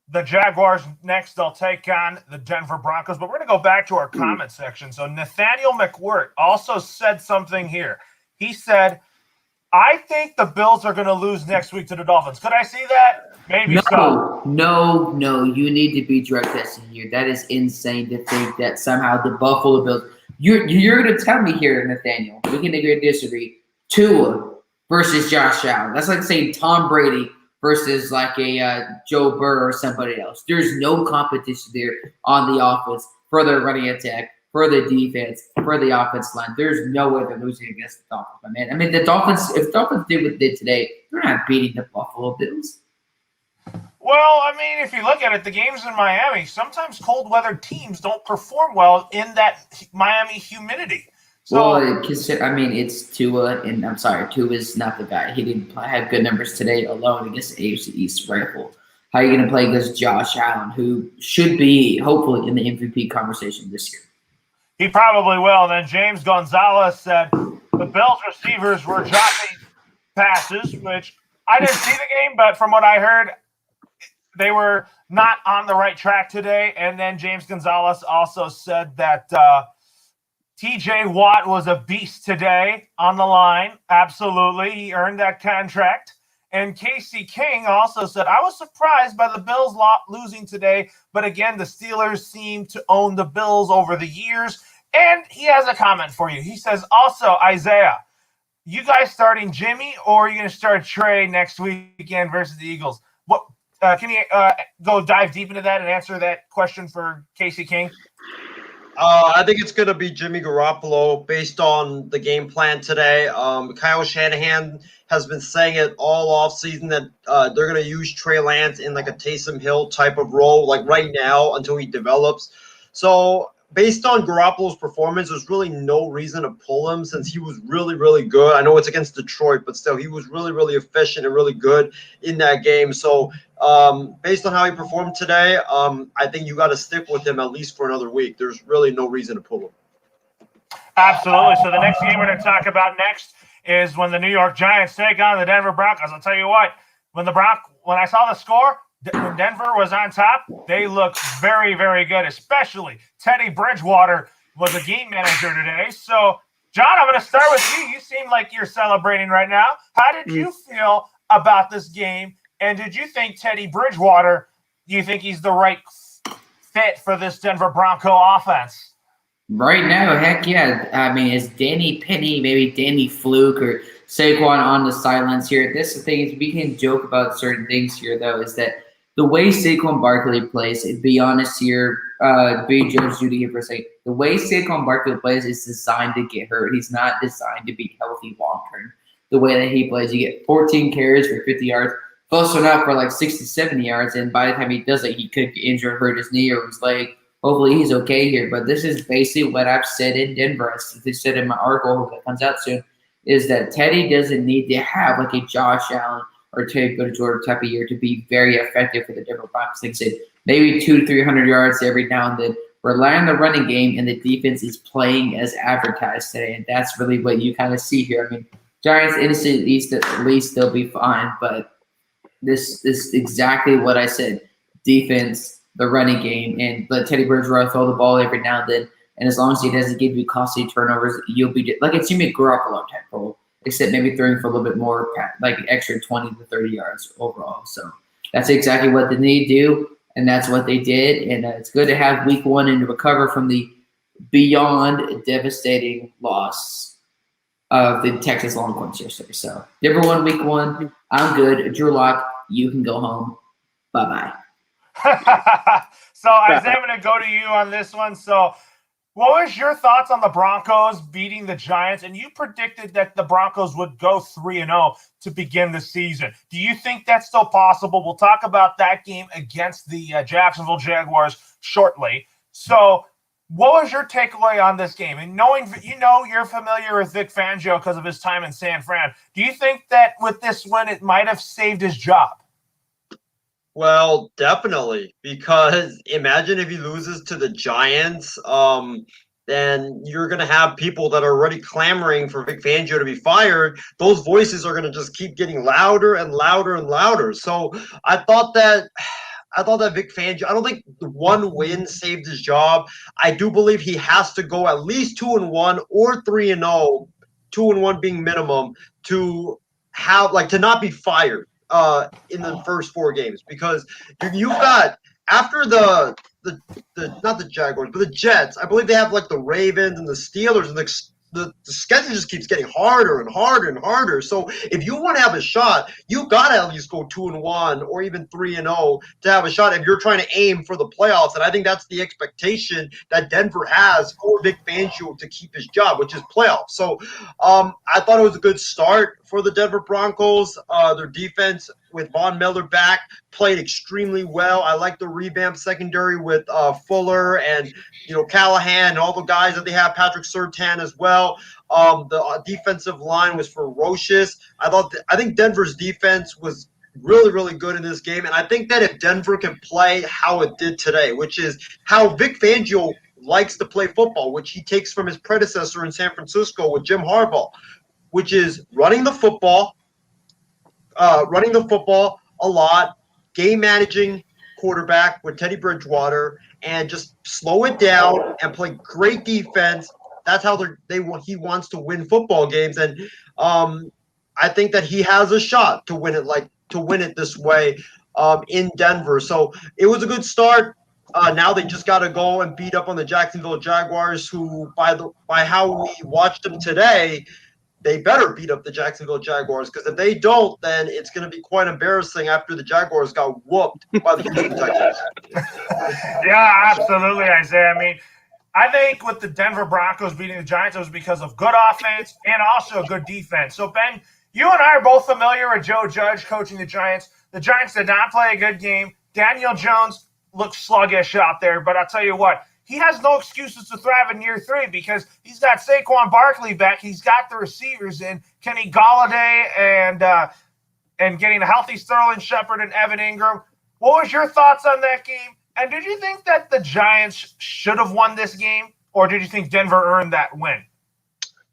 the Jaguars next, they'll take on the Denver Broncos. But we're going to go back to our comment section. So Nathaniel McWhirт also said something here. He said, I think the Bills are going to lose next week to the Dolphins. Could I see that? Maybe so. No. You need to be drug tested here. That is insane to think that somehow the Buffalo Bills – you're going to tell me here, Nathaniel, we can agree or disagree, Tua versus Josh Allen. That's like saying Tom Brady versus like a Joe Burrow or somebody else. There's no competition there on the offense for the running attack, for the defense, for the offense line. There's no way they're losing against the Dolphins, my man. I mean, the Dolphins, if the Dolphins did what they did today, they're not beating the Buffalo Bills. Well, I mean, if you look at it, the games in Miami, sometimes cold weather teams don't perform well in that Miami humidity. So, it's Tua, and I'm sorry, Tua's not the guy. He didn't have good numbers today alone against the AFC East rifle. How are you going to play against Josh Allen, who should be, hopefully, in the MVP conversation this year? He probably will. And then James Gonzalez said the Bills receivers were dropping passes, which I didn't see the game, but from what I heard, they were not on the right track today. And then James Gonzalez also said that TJ Watt was a beast today on the line. Absolutely. He earned that contract. And Casey King also said, I was surprised by the Bills losing today, but again, the Steelers seem to own the Bills over the years. And he has a comment for you. He says, also, Isaiah, you guys starting Jimmy, or are you going to start Trey next weekend versus the Eagles? What can you go dive deep into that and answer that question for Casey King? I think it's going to be Jimmy Garoppolo based on the game plan today. Kyle Shanahan has been saying it all offseason that they're going to use Trey Lance in like a Taysom Hill type of role, like right now until he develops. So based on Garoppolo's performance, there's really no reason to pull him since he was really, really good. I know it's against Detroit, but still he was really, really efficient and really good in that game. So based on how he performed today, I think you got to stick with him at least for another week. There's really no reason to pull him. Absolutely. So the next game we're going to talk about next is when the New York Giants take on the Denver Broncos. I'll tell you what, when I saw the score, when Denver was on top, they looked very, very good, especially Teddy Bridgewater was a game manager today. So, John, I'm going to start with you. You seem like you're celebrating right now. How did you feel about this game? And did you think Teddy Bridgewater, do you think he's the right fit for this Denver Bronco offense? Right now, heck yeah. I mean, is Danny Penny, maybe Danny Fluke or Saquon on the sidelines here? This is the thing is we can joke about certain things here, though, is that the way Saquon Barkley plays, to be honest here, be Judge Judy here for a second, the way Saquon Barkley plays is designed to get hurt. He's not designed to be healthy long-term. The way that he plays, you get 14 carries for 50 yards, close enough for like 60, 70 yards, and by the time he does it, he could get injured, hurt his knee or his leg. Hopefully he's okay here, but this is basically what I've said in Denver. As they said in my article that comes out soon, is that Teddy doesn't need to have like a Josh Allen or Teddy Bridgewater type of year to be very effective for the Denver Broncos. Like I said, maybe 200 to 300 yards every now and then. Rely on the running game, and the defense is playing as advertised today, and that's really what you kind of see here. I mean, Giants innocently at least they'll be fine, but this is exactly what I said: defense, the running game, and let Teddy Bridgewater throw the ball every now and then. And as long as he doesn't give you costly turnovers, you'll be like it's Jimmy Garoppolo type role, except maybe throwing for a little bit more, like extra 20 to 30 yards overall. So that's exactly what they need to do. And that's what they did. And it's good to have week one and to recover from the beyond devastating loss of the Texas Longhorns yesterday. So Denver won week one. I'm good. Drew Lock, you can go home. Bye-bye. So, Isaiah, I'm going to go to you on this one. So, what was your thoughts on the Broncos beating the Giants? And you predicted that the Broncos would go 3-0 to begin the season. Do you think that's still possible? We'll talk about that game against the Jacksonville Jaguars shortly. So what was your takeaway on this game? And knowing, you're familiar with Vic Fangio because of his time in San Fran. Do you think that with this win, it might have saved his job? Well, definitely, because imagine if he loses to the Giants, then you're going to have people that are already clamoring for Vic Fangio to be fired. Those voices are going to just keep getting louder and louder and louder. So I thought that Vic Fangio, I don't think the one win saved his job. I do believe he has to go at least 2-1 or 3-0, 2-1 being minimum, to have to not be fired in the first 4 games, because you've got, after the not the Jaguars, but the Jets, I believe they have the Ravens and the Steelers, and the schedule just keeps getting harder and harder and harder. So if you want to have a shot, you got to at least go 2-1 or even 3-0 to have a shot if you're trying to aim for the playoffs. And I think that's the expectation that Denver has for Vic Fangio to keep his job, which is playoffs. So I thought it was a good start for the Denver Broncos. Their defense with Von Miller back played extremely well. I like the revamped secondary with Fuller and Callahan and all the guys that they have, Patrick Surtain as well. The defensive line was ferocious. I think Denver's defense was really, really good in this game. And I think that if Denver can play how it did today, which is how Vic Fangio likes to play football, which he takes from his predecessor in San Francisco with Jim Harbaugh, which is running the football a lot, game managing quarterback with Teddy Bridgewater, and just slow it down and play great defense. That's how he wants to win football games, and I think that he has a shot to win it this way in Denver. So it was a good start. Now they just got to go and beat up on the Jacksonville Jaguars, who by how we watched them today, they better beat up the Jacksonville Jaguars, because if they don't, then it's going to be quite embarrassing after the Jaguars got whooped by the Houston Texans. Yeah, absolutely, Isaiah. I mean, I think with the Denver Broncos beating the Giants, it was because of good offense and also a good defense. So, Ben, you and I are both familiar with Joe Judge coaching the Giants. The Giants did not play a good game. Daniel Jones looked sluggish out there, but I'll tell you what, he has no excuses to thrive in year 3 because he's got Saquon Barkley back. He's got the receivers in Kenny Golladay and getting a healthy Sterling Shepard and Evan Ingram. What was your thoughts on that game? And did you think that the Giants should have won this game, or did you think Denver earned that win?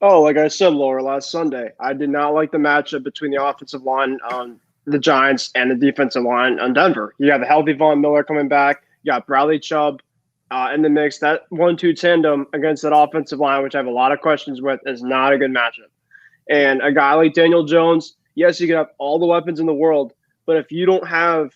Oh, like I said, Laura, last Sunday, I did not like the matchup between the offensive line on the Giants and the defensive line on Denver. You have the healthy Von Miller coming back. You got Bradley Chubb in the mix. That 1-2 tandem against that offensive line, which I have a lot of questions with, is not a good matchup. And a guy like Daniel Jones, yes, you can have all the weapons in the world, but if you don't have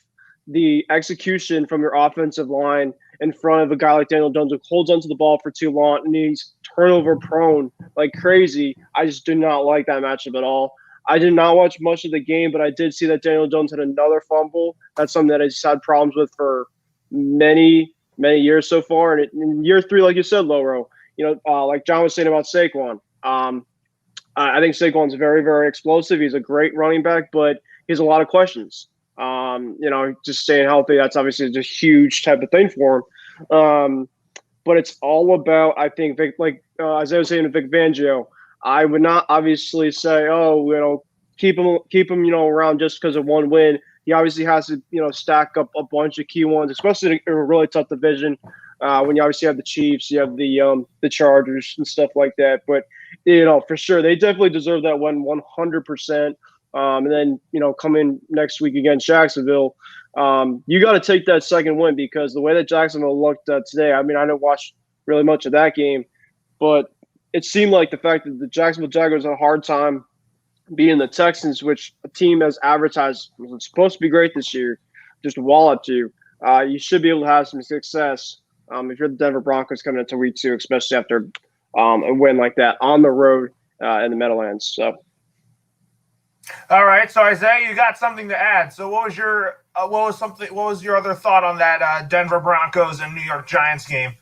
the execution from your offensive line in front of a guy like Daniel Jones who holds onto the ball for too long and he's turnover prone like crazy, I just do not like that matchup at all. I did not watch much of the game, but I did see that Daniel Jones had another fumble. That's something that he's had problems with for many years so far. And in year 3, like you said, Loro, like John was saying about Saquon, I think Saquon's very, very explosive. He's a great running back, but he has a lot of questions. Just staying healthy, that's obviously just a huge type of thing for him. But it's all about, I think, as I was saying to Vic Fangio, I would not obviously say, keep him, around just because of one win. He obviously has to, stack up a bunch of key ones, especially in a really tough division. When you obviously have the Chiefs, you have the Chargers and stuff like that. But for sure, they definitely deserve that win 100%. And then come in next week against Jacksonville. You got to take that second win because the way that Jacksonville looked today, I mean, I didn't watch really much of that game, but it seemed like the fact that the Jacksonville Jaguars had a hard time beating the Texans, which a team as advertised was supposed to be great this year, just walloped you. You should be able to have some success if you're the Denver Broncos coming into week 2, especially after a win like that on the road in the Meadowlands. So, all right. So Isaiah, you got something to add. So what was your other thought on that Denver Broncos and New York Giants game?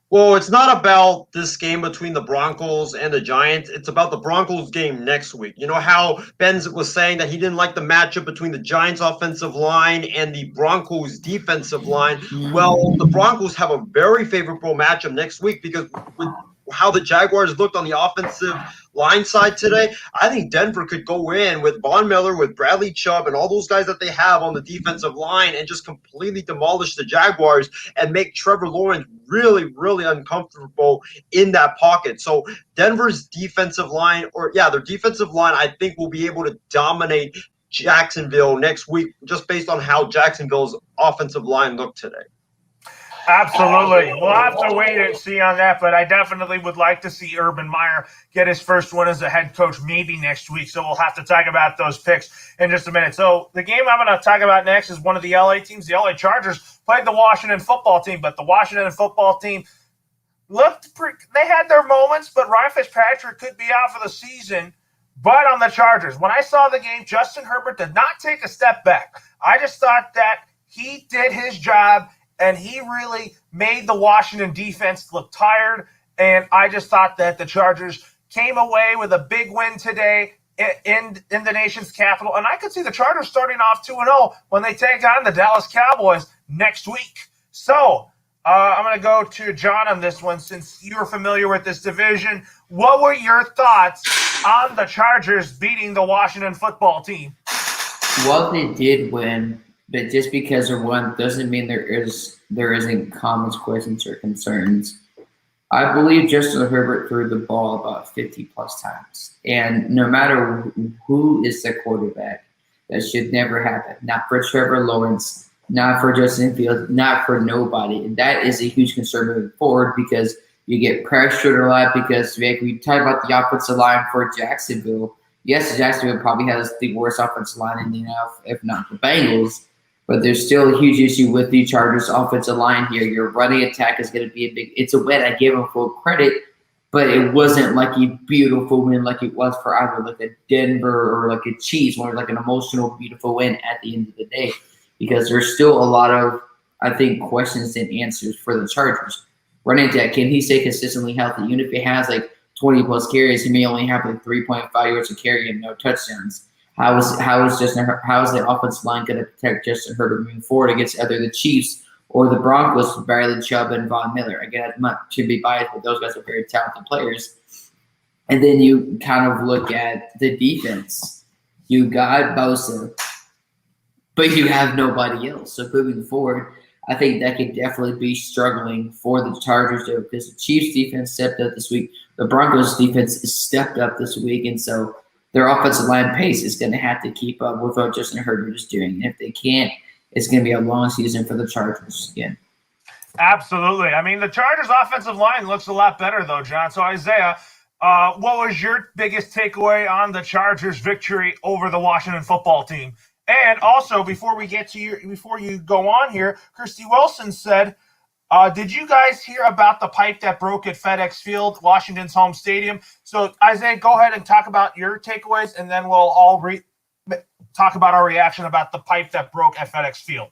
Well, it's not about this game between the Broncos and the Giants. It's about the Broncos game next week. You know how Ben was saying that he didn't like the matchup between the Giants offensive line and the Broncos defensive line. Well, the Broncos have a very favorable matchup next week because with how the Jaguars looked on the offensive line side today, I think Denver could go in with Von Miller, with Bradley Chubb, and all those guys that they have on the defensive line and just completely demolish the Jaguars and make Trevor Lawrence really, really uncomfortable in that pocket. So Denver's defensive line, their defensive line, I think will be able to dominate Jacksonville next week just based on how Jacksonville's offensive line looked today. Absolutely. We'll have to wait and see on that, but I definitely would like to see Urban Meyer get his first win as a head coach maybe next week, so we'll have to talk about those picks in just a minute. So the game I'm going to talk about next is one of the LA teams. The LA Chargers played the Washington football team, but the Washington football team they had their moments, but Ryan Fitzpatrick could be out for the season. But on the Chargers, when I saw the game, Justin Herbert did not take a step back. I just thought that he did his job, and he really made the Washington defense look tired. And I just thought that the Chargers came away with a big win today in the nation's capital. And I could see the Chargers starting off 2-0 when they take on the Dallas Cowboys next week. So I'm going to go to John on this one since you're familiar with this division. What were your thoughts on the Chargers beating the Washington football team? Well, they did win. But just because they're won doesn't mean there isn't consequences or concerns. I believe Justin Herbert threw the ball about 50-plus times. And no matter who is the quarterback, that should never happen. Not for Trevor Lawrence, not for Justin Fields, not for nobody. And that is a huge concern moving forward because you get pressured a lot because we talk about the offensive line for Jacksonville. Yes, Jacksonville probably has the worst offensive line in the NFL, if not the Bengals. But there's still a huge issue with the Chargers' offensive line here. Your running attack is going to be it's a win. I give them full credit, but it wasn't like a beautiful win like it was for either like a Denver or like a Chiefs, or like an emotional, beautiful win at the end of the day. Because there's still a lot of, I think, questions and answers for the Chargers. Running attack, can he stay consistently healthy? Even if he has like 20-plus carries, he may only have like 3.5 yards of carry and no touchdowns. How is the offensive line going to protect Justin Herbert moving forward against either the Chiefs or the Broncos with Bradley Chubb and Von Miller? Again, I should be biased, but those guys are very talented players. And then you kind of look at the defense. You got Bosa, but you have nobody else. So moving forward, I think that could definitely be struggling for the Chargers there because the Chiefs defense stepped up this week. The Broncos defense stepped up this week, and so their offensive line pace is going to have to keep up with what Justin Herbert is doing. And if they can't, it's going to be a long season for the Chargers again. Absolutely. I mean, the Chargers' offensive line looks a lot better, though, John. So, Isaiah, what was your biggest takeaway on the Chargers' victory over the Washington football team? And also, before you go on here, Kirstie Wilson said, did you guys hear about the pipe that broke at FedEx Field, Washington's home stadium? So, Isaiah, go ahead and talk about your takeaways, and then we'll all talk about our reaction about the pipe that broke at FedEx Field.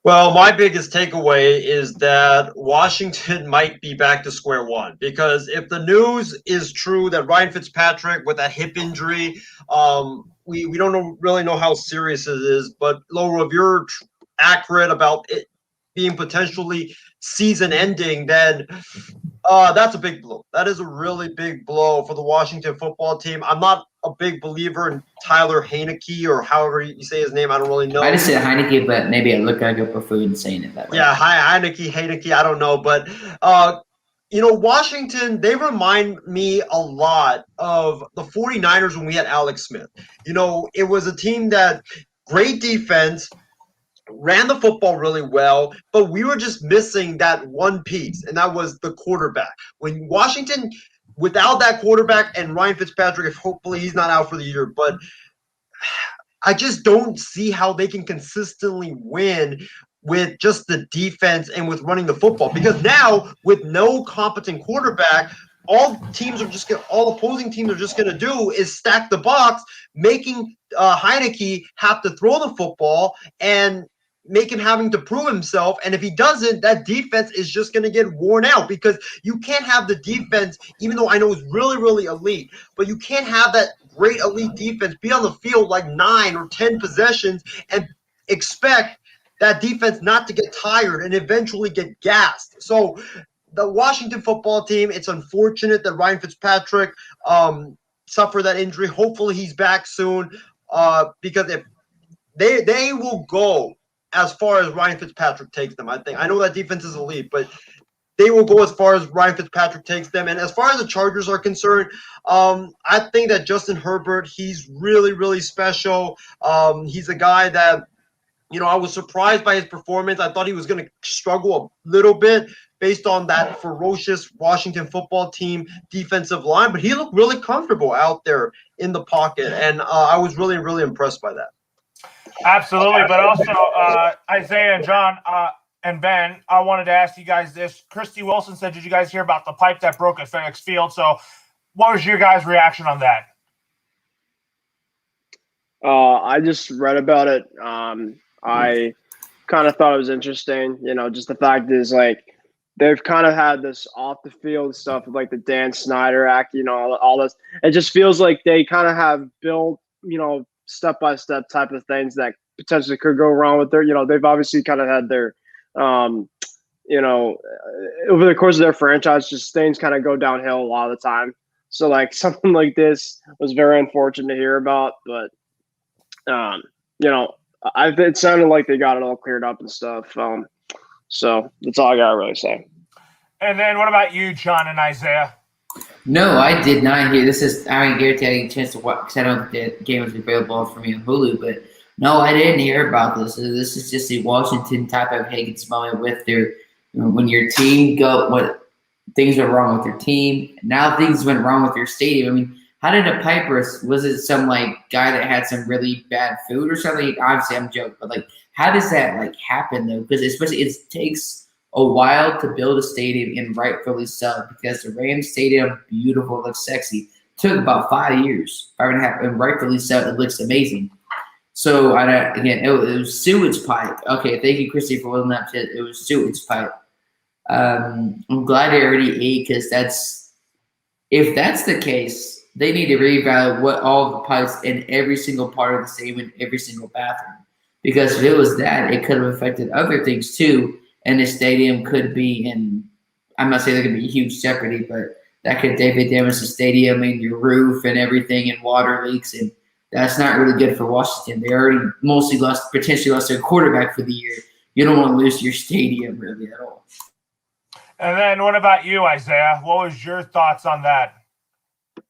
Well, my biggest takeaway is that Washington might be back to square one because if the news is true that Ryan Fitzpatrick with that hip injury, we don't really know how serious it is. But, Loro, if you're accurate about it being potentially season-ending, then that's a big blow. That is a really big blow for the Washington football team. I'm not a big believer in Tyler Heineke, or however you say his name. I don't really know. I just said Heineke, but maybe I look like a buffoon saying it that way. Yeah, Heineke, I don't know. But, Washington, they remind me a lot of the 49ers when we had Alex Smith. It was a team that great defense, ran the football really well, but we were just missing that one piece, and that was the quarterback. When Washington, without that quarterback and Ryan Fitzpatrick, if hopefully he's not out for the year, but I just don't see how they can consistently win with just the defense and with running the football. Because now, with no competent quarterback, all opposing teams are just going to do is stack the box, making Heineke have to throw the football and make him having to prove himself. And if he doesn't, that defense is just going to get worn out, because you can't have the defense, even though I know it's really, really elite, but you can't have that great elite defense be on the field like 9 or 10 possessions and expect that defense not to get tired and eventually get gassed. So the Washington football team, it's unfortunate that Ryan Fitzpatrick suffered that injury. Hopefully he's back soon, because if they will go as far as Ryan Fitzpatrick takes them. I know that defense is elite, but they will go as far as Ryan Fitzpatrick takes them. And as far as the Chargers are concerned, I think that Justin Herbert, he's really, really special. He's a guy that, I was surprised by his performance. I thought he was going to struggle a little bit based on that ferocious Washington football team defensive line, but he looked really comfortable out there in the pocket, and I was really, really impressed by that. Absolutely, but also Isaiah and John and Ben, I wanted to ask you guys this. Christy Wilson said, did you guys hear about the pipe that broke at FedEx Field? So what was your guys' reaction on that? I just read about it. I kind of thought it was interesting. Just the fact is, like, they've kind of had this off the field stuff with like the Dan Snyder Act, all this. It just feels like they kind of have built, step-by-step type of things that potentially could go wrong with their, they've obviously kind of had their, over the course of their franchise, just things kind of go downhill a lot of the time. So like something like this was very unfortunate to hear about, but, it sounded like they got it all cleared up and stuff. So that's all I got to really say. And then what about you, John and Isaiah? No, I did not hear. I guarantee I get a chance to watch, because I don't think the game was available for me on Hulu. But no, I didn't hear about this. This is just a Washington type of Higgins moment with their, when your team what things went wrong with your team. Now things went wrong with your stadium. I mean, how did a pipe burst? Was it some like guy that had some really bad food or something? Obviously, I'm joking, but like, how does that like happen though? Because especially it takes a while to build a stadium, and rightfully so, because the Rams Stadium, beautiful, looks sexy, took about 5 years, 5.5, and rightfully so, it looks amazing. So again, it was sewage pipe. Okay, thank you, Christy, for willing up to it. It was sewage pipe. I'm glad I already ate, because if that's the case, they need to reevaluate what all the pipes in every single part of the stadium, in every single bathroom. Because if it was that, it could have affected other things too. And the stadium could be I'm not saying there could be huge jeopardy, but that could damage the stadium and your roof and everything, and water leaks. And that's not really good for Washington. They already potentially lost their quarterback for the year. You don't want to lose your stadium really at all. And then what about you, Isaiah? What was your thoughts on that?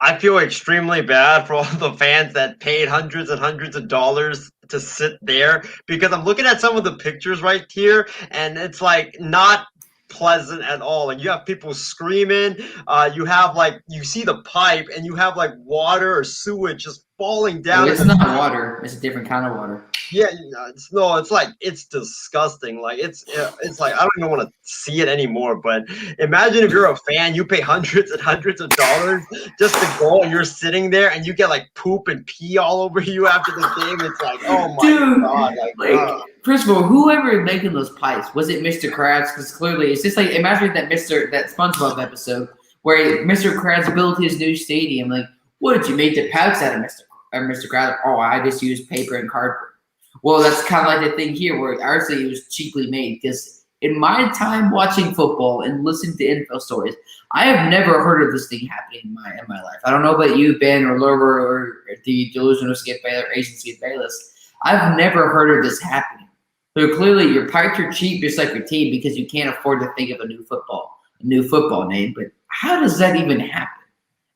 I feel extremely bad for all the fans that paid hundreds and hundreds of dollars to sit there, because I'm looking at some of the pictures right here, and it's like not pleasant at all. Like, you have people screaming, you have like, you see the pipe, and you have like water or sewage just falling down. It's not water. It's a different kind of water. Yeah, it's disgusting. Like, it's like, I don't even want to see it anymore. But imagine if you're a fan, you pay hundreds and hundreds of dollars just to go, and you're sitting there, and you get like poop and pee all over you after the game. It's like, oh my god! Like, first of all, whoever making those pipes, was it Mr. Krabs? Because clearly, it's just like, imagine that SpongeBob episode where Mr. Krabs built his new stadium. Like, what did you make the pipes out of, Mr. Krabs? Oh, I just used paper and cardboard. Well, that's kind of like the thing here, where obviously it was cheaply made, because In my time watching football and listening to NFL stories, I have never heard of this thing happening in my life. I don't know about you, Ben, or Loro, or the delusional Skip Bayless, or Asian Skip Bayless. I've never heard of this happening. So clearly, your pipes are cheap, just like your team, because you can't afford to think of a new football name. But how does that even happen?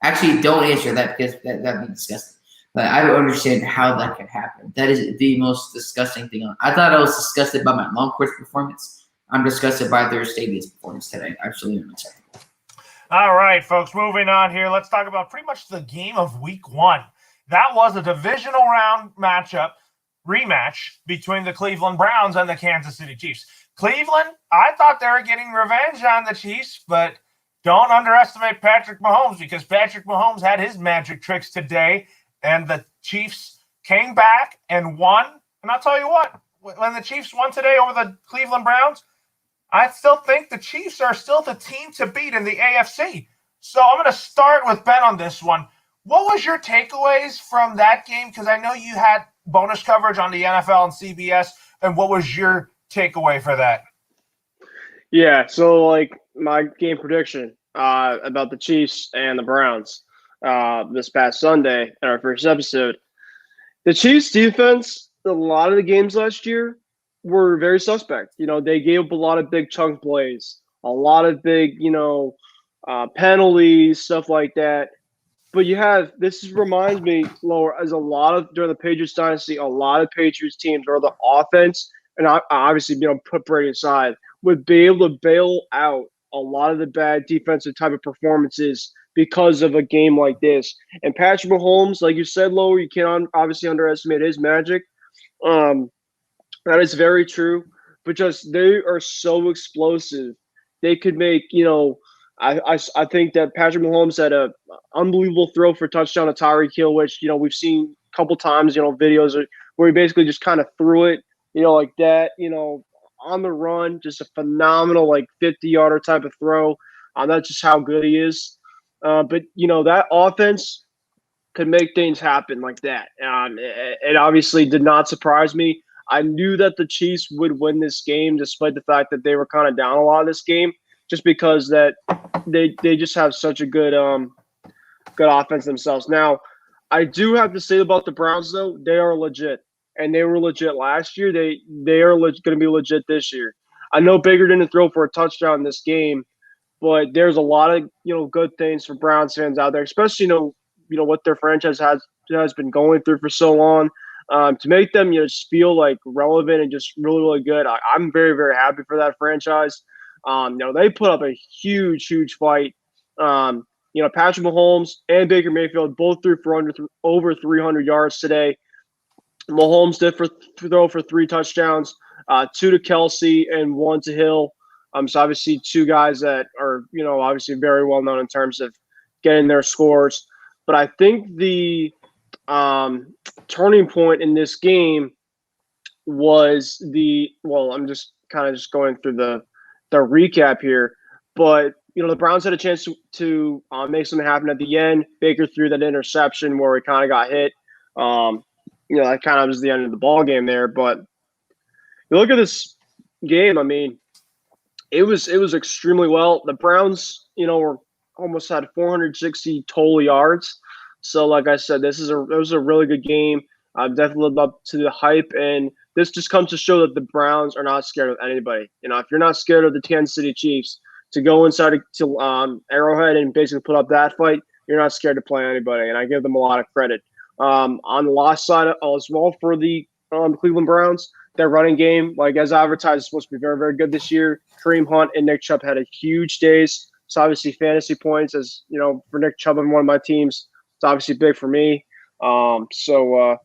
Actually, don't answer that because that'd be disgusting. But I don't understand how that could happen. That is the most disgusting thing. I thought I was disgusted by my long course performance. I'm disgusted by their stadium's performance today. Absolutely unacceptable. All right, folks, moving on here. Let's talk about pretty much the game of week 1. That was a divisional round rematch between the Cleveland Browns and the Kansas City Chiefs. Cleveland, I thought they were getting revenge on the Chiefs, but don't underestimate Patrick Mahomes, because Patrick Mahomes had his magic tricks today, and the Chiefs came back and won. And I'll tell you what, when the Chiefs won today over the Cleveland Browns, I still think the Chiefs are still the team to beat in the AFC. So I'm going to start with Ben on this one. What was your takeaways from that game? Because I know you had bonus coverage on the NFL and CBS, and what was your takeaway for that? Yeah, so like my game prediction about the Chiefs and the Browns this past Sunday in our first episode. The Chiefs defense, a lot of the games last year were very suspect. You know, they gave up a lot of big chunk plays, a lot of big, penalties, stuff like that. But reminds me, Lower, as a lot of during the Patriots dynasty, a lot of Patriots teams or the offense, and obviously, put Brady aside, would be able to bail out a lot of the bad defensive type of performances because of a game like this. And Patrick Mahomes, like you said, Lower, you can't obviously underestimate his magic. That is very true. But just they are so explosive. They could make, I think that Patrick Mahomes had a unbelievable throw for a touchdown to Tyreek Hill, which, we've seen a couple times, videos where he basically just kind of threw it, like that, on the run, just a phenomenal, 50-yarder type of throw. That's just how good he is. But, that offense could make things happen like that. It obviously did not surprise me. I knew that the Chiefs would win this game, despite the fact that they were kind of down a lot of this game, just because that they just have such a good offense themselves. Now, I do have to say about the Browns, though, they are legit. And they were legit last year. They are going to be legit this year. I know Baker didn't throw for a touchdown in this game, but there's a lot of good things for Browns fans out there, especially what their franchise has been going through for so long. To make them just feel relevant and just really, really good. I'm very, very happy for that franchise. They put up a huge, huge fight. Patrick Mahomes and Baker Mayfield both threw for over 300 yards today. Mahomes did throw for 3 touchdowns, 2 to Kelsey and 1 to Hill. So obviously 2 guys that are, obviously very well known in terms of getting their scores. But I think the turning point in this game was I'm just kind of going through the recap here, but the Browns had a chance to make something happen at the end. Baker threw that interception where he kind of got hit. That kind of was the end of the ball game there. But you look at this game, I mean, it was extremely well. The Browns, were almost had 460 total yards. So, like I said, it was a really good game. Definitely lived up to the hype, and this just comes to show that the Browns are not scared of anybody. If you're not scared of the Kansas City Chiefs to go inside to Arrowhead and basically put up that fight, you're not scared to play anybody, and I give them a lot of credit. On the loss side as well for the Cleveland Browns, their running game, as advertised, is supposed to be very, very good this year. Kareem Hunt and Nick Chubb had a huge days. So obviously fantasy points, as for Nick Chubb on one of my teams, it's obviously big for me. Obviously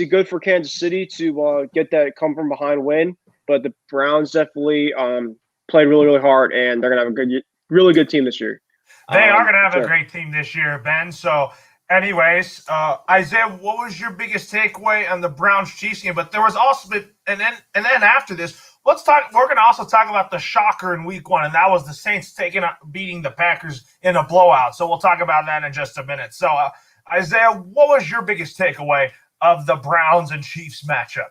good for Kansas City to get that come from behind win. But the Browns definitely played really, really hard, and they're gonna have a really good team this year. They are gonna have a great team this year, Ben. So, anyways, Isaiah, what was your biggest takeaway on the Browns Chiefs game? But there was also, and then after this, we're going to also talk about the shocker in Week 1, and that was the Saints beating the Packers in a blowout. So we'll talk about that in just a minute. So, Isaiah, what was your biggest takeaway of the Browns and Chiefs matchup?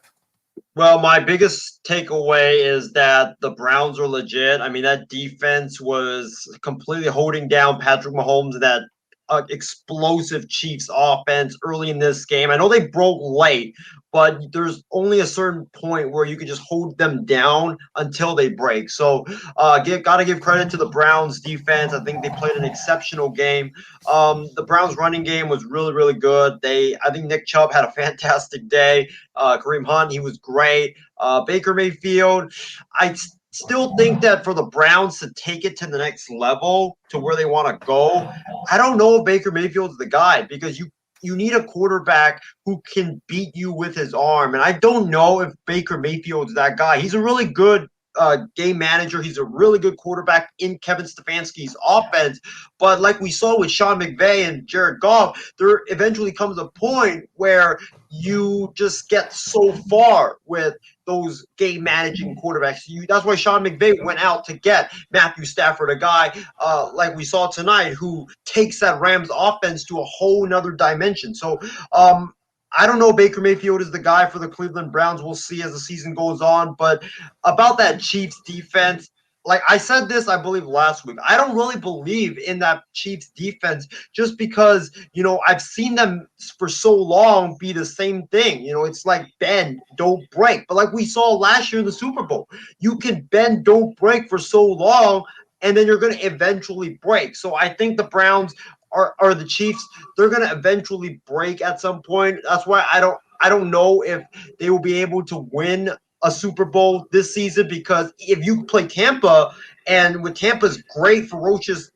Well, my biggest takeaway is that the Browns are legit. I mean, that defense was completely holding down Patrick Mahomes, that explosive Chiefs offense early in this game. I know they broke late, but there's only a certain point where you can just hold them down until they break. So, got to give credit to the Browns defense. I think they played an exceptional game. The Browns running game was really, really good. I think Nick Chubb had a fantastic day. Kareem Hunt, he was great. Baker Mayfield, I still think that for the Browns to take it to the next level to where they want to go, I don't know if Baker Mayfield's the guy, because you need a quarterback who can beat you with his arm. And I don't know if Baker Mayfield's that guy. He's a really good game manager. He's a really good quarterback in Kevin Stefanski's offense. But like we saw with Sean McVay and Jared Goff, there eventually comes a point where you just get so far with those game managing quarterbacks. That's why Sean McVay went out to get Matthew Stafford, a guy like we saw tonight, who takes that Rams offense to a whole nother dimension. So I don't know, Baker Mayfield is the guy for the Cleveland Browns. We'll see as the season goes on. But about that Chiefs defense, like I said this, I believe last week, I don't really believe in that Chiefs defense, just because, I've seen them for so long be the same thing. It's like bend, don't break. But like we saw last year in the Super Bowl, you can bend, don't break for so long, and then you're going to eventually break. So I think the Browns are the Chiefs. They're going to eventually break at some point. That's why I don't know if they will be able to win a Super Bowl this season, because if you play Tampa, and with Tampa's great, ferocious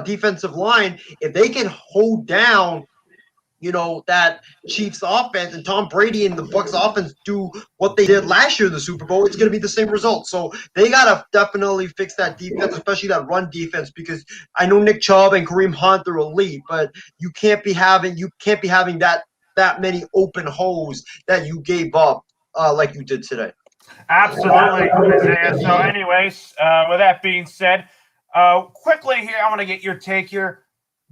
defensive line, if they can hold down, that Chiefs offense, and Tom Brady and the Bucs offense do what they did last year in the Super Bowl, it's going to be the same result. So they got to definitely fix that defense, especially that run defense, because I know Nick Chubb and Kareem Hunt are elite, but you can't be having that many open holes that you gave up like you did today. Absolutely, Isaiah. So, anyways, with that being said, quickly here, I want to get your take here.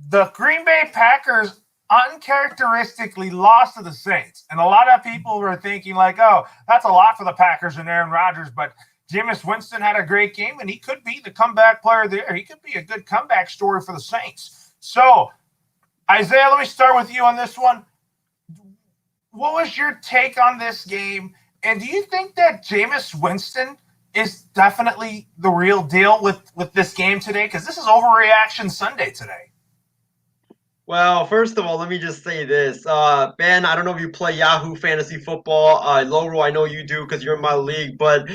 The Green Bay Packers uncharacteristically lost to the Saints. And a lot of people were thinking like, oh, that's a lot for the Packers and Aaron Rodgers. But Jameis Winston had a great game, and he could be the comeback player there. He could be a good comeback story for the Saints. So, Isaiah, let me start with you on this one. What was your take on this game? And do you think that Jameis Winston is definitely the real deal with this game today? Because this is Overreaction Sunday today. Well, first of all, let me just say this. Ben, I don't know if you play Yahoo Fantasy Football. Loro, I know you do because you're in my league. But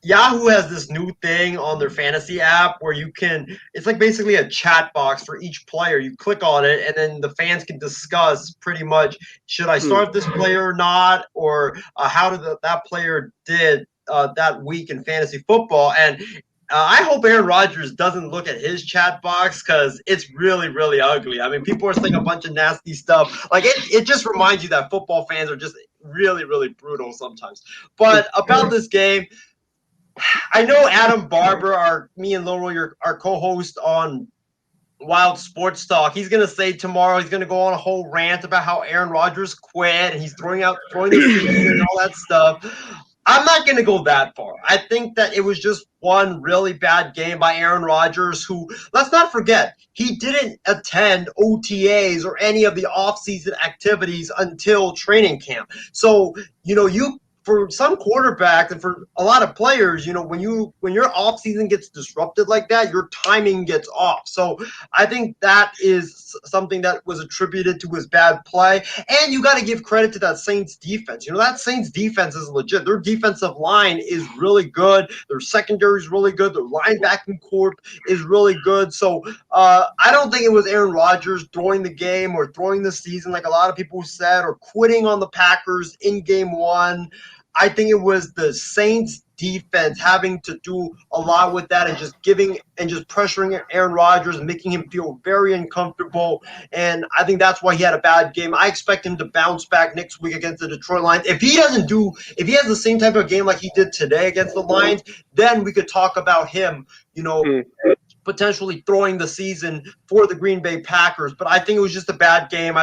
Yahoo has this new thing on their fantasy app where it's like basically a chat box for each player. You click on it, and then the fans can discuss pretty much, should I start this player or not? Or how did that player did that week in fantasy football? And I hope Aaron Rodgers doesn't look at his chat box, because it's really, really ugly. I mean, people are saying a bunch of nasty stuff. Like, it just reminds you that football fans are just really, really brutal sometimes. But about this game, I know Adam Barber, me and Loro, our co-host on Wild Sports Talk, he's going to say tomorrow he's going to go on a whole rant about how Aaron Rodgers quit and he's throwing the season and all that stuff. I'm not going to go that far. I think that it was just one really bad game by Aaron Rodgers, who, let's not forget, he didn't attend OTAs or any of the offseason activities until training camp. So, for some quarterbacks and for a lot of players, when your offseason gets disrupted like that, your timing gets off. So I think that is something that was attributed to his bad play. And you got to give credit to that Saints defense. That Saints defense is legit. Their defensive line is really good. Their secondary is really good. Their linebacking corps is really good. So I don't think it was Aaron Rodgers throwing the game or throwing the season like a lot of people said, or quitting on the Packers in game one. I think it was the Saints defense having to do a lot with that, and just pressuring Aaron Rodgers and making him feel very uncomfortable. And I think that's why he had a bad game. I expect him to bounce back next week against the Detroit Lions. If he has the same type of game like he did today against the Lions, then we could talk about him, potentially throwing the season for the Green Bay Packers. But I think it was just a bad game.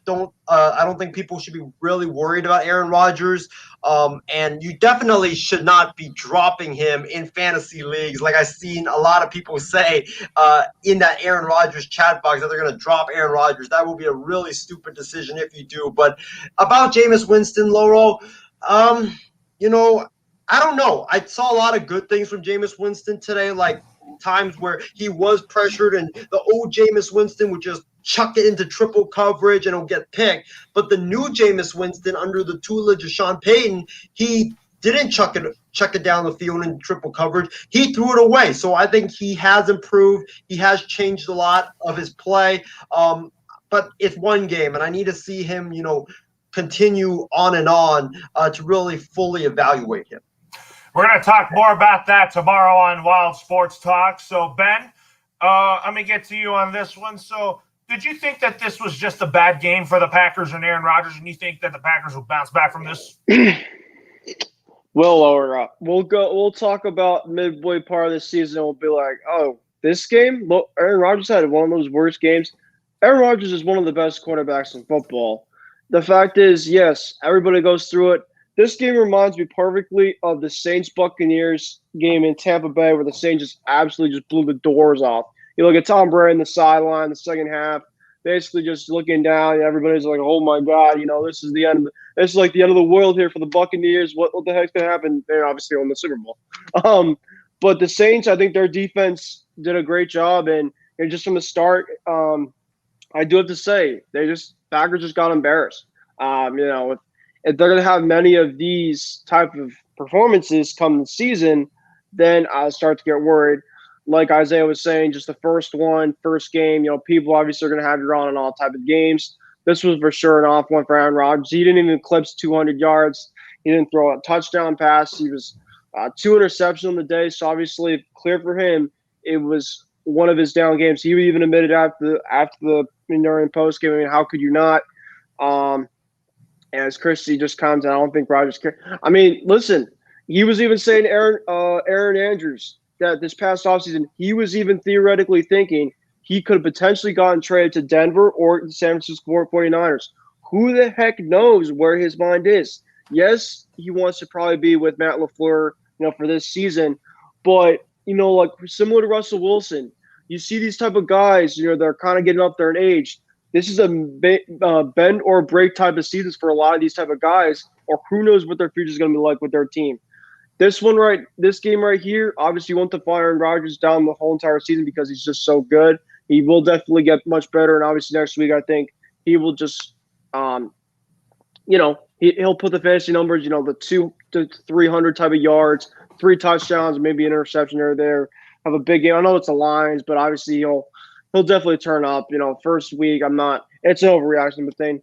don't think people should be really worried about Aaron Rodgers. And you definitely should not be dropping him in fantasy leagues. Like I've seen a lot of people say in that Aaron Rodgers chat box that they're going to drop Aaron Rodgers. That will be a really stupid decision if you do. But about Jameis Winston, Loro, you know, I don't know. I saw a lot of good things from Jameis Winston today, like times where he was pressured and the old Jameis Winston would just chuck it into triple coverage and it'll get picked. But the new Jameis Winston under the tutelage of Sean Payton, he didn't chuck it down the field in triple coverage. He threw it away. So I think he has improved. He has changed a lot of his play. But it's one game, and I need to see him, continue on and on to really fully evaluate him. We're going to talk more about that tomorrow on Wild Sports Talk. So, Ben, let me get to you on this one. So, did you think that this was just a bad game for the Packers and Aaron Rodgers, and you think that the Packers will bounce back from this? We'll lower up. We'll talk about midway part of the season. We'll be like, oh, this game? Look, Aaron Rodgers had one of those worst games. Aaron Rodgers is one of the best quarterbacks in football. The fact is, yes, everybody goes through it. This game reminds me perfectly of the Saints-Buccaneers game in Tampa Bay where the Saints just absolutely blew the doors off. You look at Tom Brady in the sideline, the second half, basically just looking down, and everybody's like, oh, my God, this is the end. This is like the end of the world here for the Buccaneers. What the heck's going to happen? They obviously won the Super Bowl. But the Saints, I think their defense did a great job. And just from the start, I do have to say, Packers just got embarrassed. If they're going to have many of these type of performances come the season, then I'll start to get worried. Like Isaiah was saying, just the first game, people obviously are going to have you on in all type of games. This was for sure an off one for Aaron Rodgers. He didn't even eclipse 200 yards. He didn't throw a touchdown pass. He was 2 interceptions on the day. So obviously, clear for him, it was one of his down games. He even admitted after the during post game. I mean, how could you not? As Christie just comes, I don't think Rodgers cares. I mean, listen, he was even saying Aaron Andrews that this past offseason, he was even theoretically thinking he could have potentially gotten traded to Denver or the San Francisco 49ers. Who the heck knows where his mind is? Yes, he wants to probably be with Matt LaFleur, for this season. But, like similar to Russell Wilson, you see these type of guys, they're kind of getting up there in age. This is a bend or break type of seasons for a lot of these type of guys, or who knows what their future is going to be like with their team. This game right here, obviously you want to fire Aaron Rodgers down the whole entire season because he's just so good. He will definitely get much better, and obviously next week I think he will just, he'll put the fantasy numbers, the 200 to 300 type of yards, 3 touchdowns, maybe an interception here or there. Have a big game. I know it's the Lions, but obviously he'll definitely turn up. First week, it's an overreaction, but thing.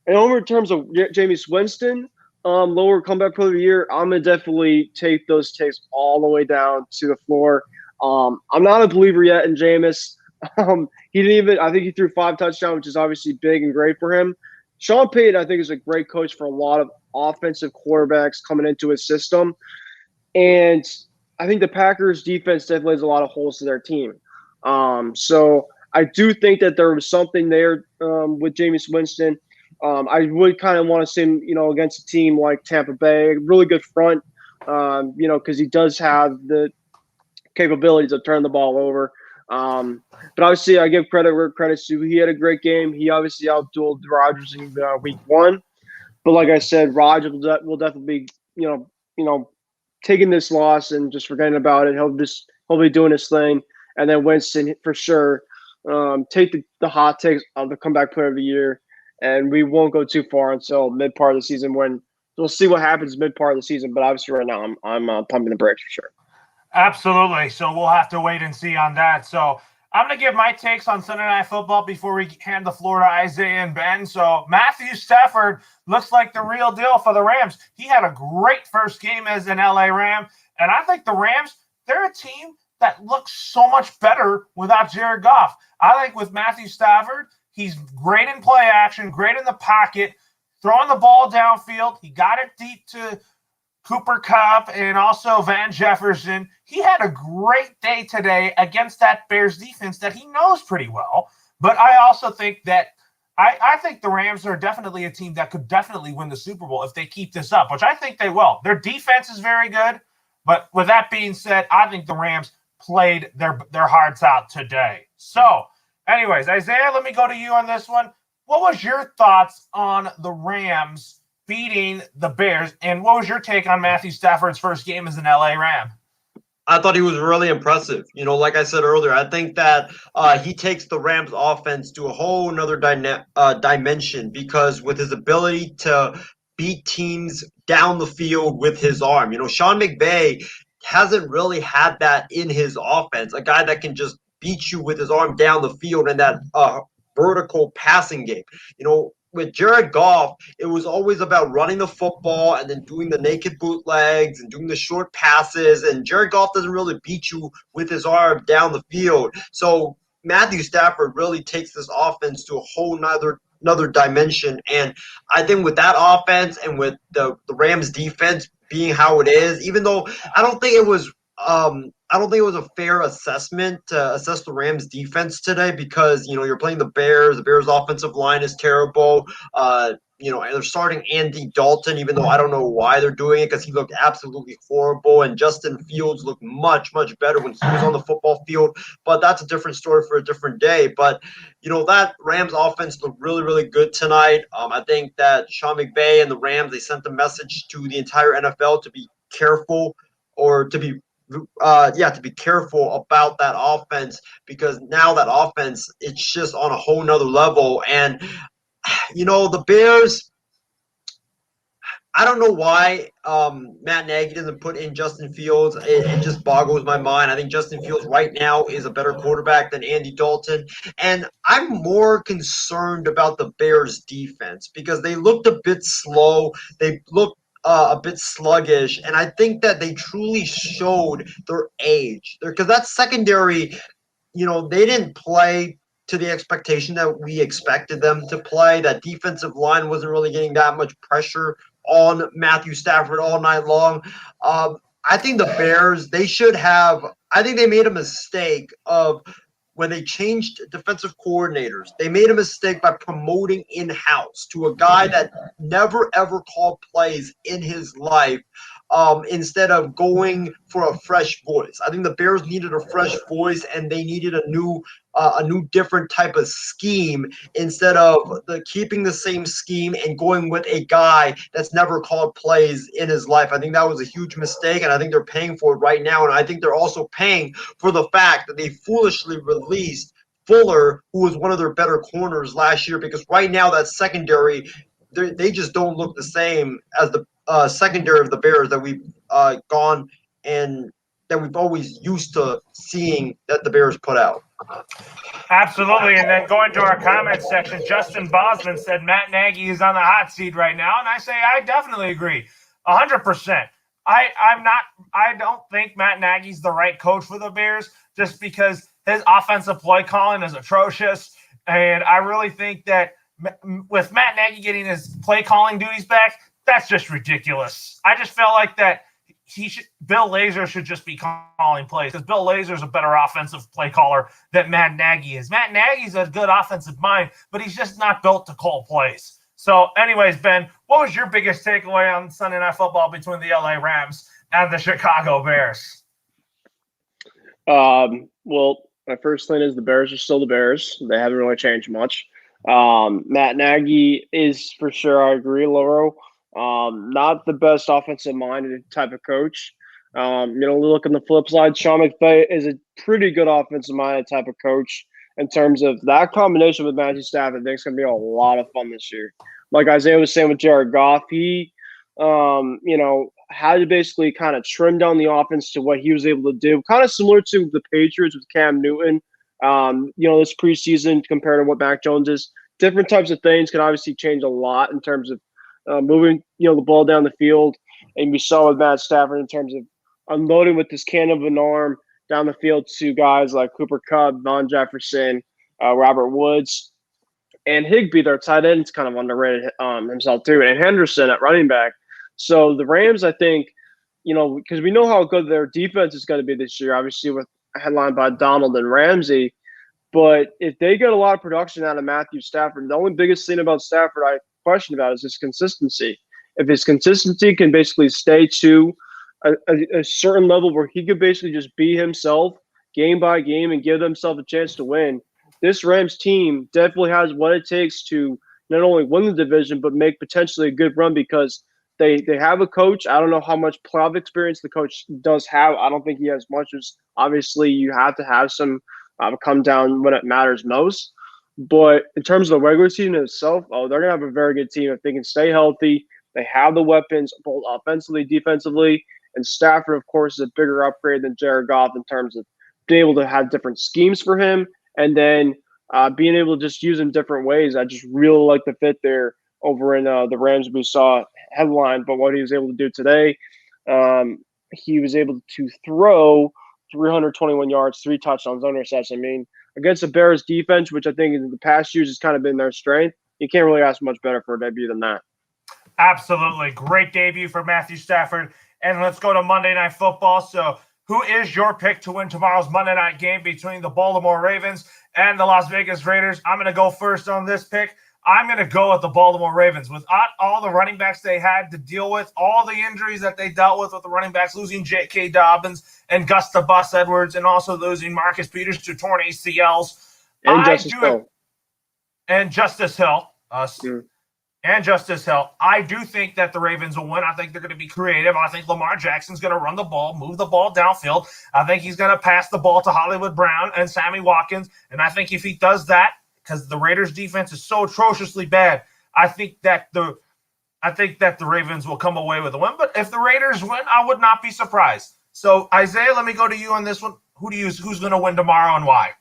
And over in terms of Jameis Winston, lower comeback player of the year, I'm going to definitely take those takes all the way down to the floor. I'm not a believer yet in Jameis. He didn't even – I think he threw 5 touchdowns, which is obviously big and great for him. Sean Payton, I think, is a great coach for a lot of offensive quarterbacks coming into his system. And I think the Packers' defense definitely has a lot of holes to their team. So I do think that there was something there with Jameis Winston. I would kind of want to see him, against a team like Tampa Bay, really good front, because he does have the capabilities of turning the ball over. But obviously, I give credit where credit's due. He had a great game. He obviously outdueled Rodgers in week 1. But like I said, Rodgers will definitely be, taking this loss and just forgetting about it. He'll be doing his thing. And then Winston, for sure, take the hot takes of the comeback player of the year. And we won't go too far until mid part of the season when we'll see what happens mid part of the season. But obviously right now I'm pumping the brakes for sure. Absolutely. So we'll have to wait and see on that. So I'm going to give my takes on Sunday Night Football before we hand the floor to Isaiah and Ben. So Matthew Stafford looks like the real deal for the Rams. He had a great first game as an LA Ram. And I think the Rams, they're a team that looks so much better without Jared Goff. I think with Matthew Stafford, he's great in play action, great in the pocket, throwing the ball downfield. He got it deep to Cooper Kupp and also Van Jefferson. He had a great day today against that Bears defense that he knows pretty well. But I also think that I think the Rams are definitely a team that could definitely win the Super Bowl if they keep this up, which I think they will. Their defense is very good, but with that being said, I think the Rams played their hearts out today. So, anyways, Isaiah, let me go to you on this one. What was your thoughts on the Rams beating the Bears, and what was your take on Matthew Stafford's first game as an LA Ram? I thought he was really impressive. Like I said earlier, I think that he takes the Rams offense to a whole nother dimension because with his ability to beat teams down the field with his arm. Sean McVay hasn't really had that in his offense, a guy that can just beat you with his arm down the field in that vertical passing game. With Jared Goff, it was always about running the football and then doing the naked bootlegs and doing the short passes. And Jared Goff doesn't really beat you with his arm down the field. So Matthew Stafford really takes this offense to a whole another dimension. And I think with that offense and with the Rams defense being how it is, even though I don't think it was a fair assessment to assess the Rams defense today because, you're playing the Bears. The Bears offensive line is terrible. And they're starting Andy Dalton, even though I don't know why they're doing it because he looked absolutely horrible. And Justin Fields looked much, much better when he was on the football field. But that's a different story for a different day. But, that Rams offense looked really, really good tonight. I think that Sean McVay and the Rams, they sent a message to the entire NFL to be careful or to be careful about that offense because now that offense, it's just on a whole nother level. And, the Bears, I don't know why Matt Nagy doesn't put in Justin Fields. It just boggles my mind. I think Justin Fields right now is a better quarterback than Andy Dalton. And I'm more concerned about the Bears defense because they looked a bit slow. They looked a bit sluggish, and I think that they truly showed their age. Because that secondary, they didn't play to the expectation that we expected them to play. That defensive line wasn't really getting that much pressure on Matthew Stafford all night long. I think the Bears, I think they made a mistake of when they changed defensive coordinators. They made a mistake by promoting in-house to a guy that never, ever called plays in his life instead of going for a fresh voice. I think the Bears needed a fresh voice and they needed a new different type of scheme instead of keeping the same scheme and going with a guy that's never called plays in his life. I think that was a huge mistake, and I think they're paying for it right now. And I think they're also paying for the fact that they foolishly released Fuller, who was one of their better corners last year, because right now that secondary, they just don't look the same as the secondary of the Bears that we've gone and that we've always used to seeing that the Bears put out. Absolutely. And then going to our comment section, Justin Bosman said Matt Nagy is on the hot seat right now. And I say I definitely agree. 100%. I don't think Matt Nagy's the right coach for the Bears just because his offensive play calling is atrocious. And I really think that with Matt Nagy getting his play calling duties back, that's just ridiculous. I just felt like that Bill Lazor should just be calling plays because Bill Lazor's a better offensive play caller than Matt Nagy is. Matt Nagy's a good offensive mind, but he's just not built to call plays. So anyways, Ben, what was your biggest takeaway on Sunday Night Football between the LA Rams and the Chicago Bears? Well, my first thing is the Bears are still the Bears. They haven't really changed much. Matt Nagy is for sure, I agree, Loro. Not the best offensive minded type of coach. Look on the flip side, Sean McVay is a pretty good offensive minded type of coach in terms of that combination with Matthew Stafford. I think it's going to be a lot of fun this year. Like Isaiah was saying with Jared Goff, he, had to basically kind of trim down the offense to what he was able to do, kind of similar to the Patriots with Cam Newton. This preseason compared to what Mac Jones is. Different types of things can obviously change a lot in terms of moving, the ball down the field. And we saw with Matt Stafford in terms of unloading with this cannon of an arm down the field to guys like Cooper Kupp, Von Jefferson, Robert Woods, and Higbee, their tight end, is kind of underrated himself too, and Henderson at running back. So the Rams, I think, because we know how good their defense is going to be this year, obviously with a headline by Donald and Ramsey, But if they get a lot of production out of Matthew Stafford, the only biggest thing about Stafford I question about is his consistency. If his consistency can basically stay to a certain level where he could basically just be himself game by game and give themselves a chance to win, this Rams team definitely has what it takes to not only win the division but make potentially a good run because they have a coach. I don't know how much playoff experience the coach does have. I don't think he has much. As obviously you have to have some come down when it matters most. But in terms of the regular season itself, they're gonna have a very good team if they can stay healthy. They have the weapons both offensively, defensively, and Stafford, of course, is a bigger upgrade than Jared Goff in terms of being able to have different schemes for him, and then being able to just use him different ways. I just really like the fit there over in the Rams. We saw headline, but what he was able to do today, he was able to throw 321 yards, 3 touchdowns, no interceptions. I mean, against the Bears defense, which I think in the past years has kind of been their strength, you can't really ask much better for a debut than that. Absolutely. Great debut for Matthew Stafford. And let's go to Monday Night Football. So who is your pick to win tomorrow's Monday night game between the Baltimore Ravens and the Las Vegas Raiders? I'm going to go first on this pick. I'm going to go with the Baltimore Ravens. With all the running backs they had to deal with, all the injuries that they dealt with the running backs, losing J.K. Dobbins and Gus the Bus Edwards, and also losing Marcus Peters to torn ACLs. And Justice Hill. And Justice Hill. And Justice Hill. I do think that the Ravens will win. I think they're going to be creative. I think Lamar Jackson's going to run the ball, move the ball downfield. I think he's going to pass the ball to Hollywood Brown and Sammy Watkins. And I think if he does that, because the Raiders' defense is so atrociously bad, I think that the Ravens will come away with a win. But if the Raiders win, I would not be surprised. So, Isaiah, let me go to you on this one. Who's going to win tomorrow and why?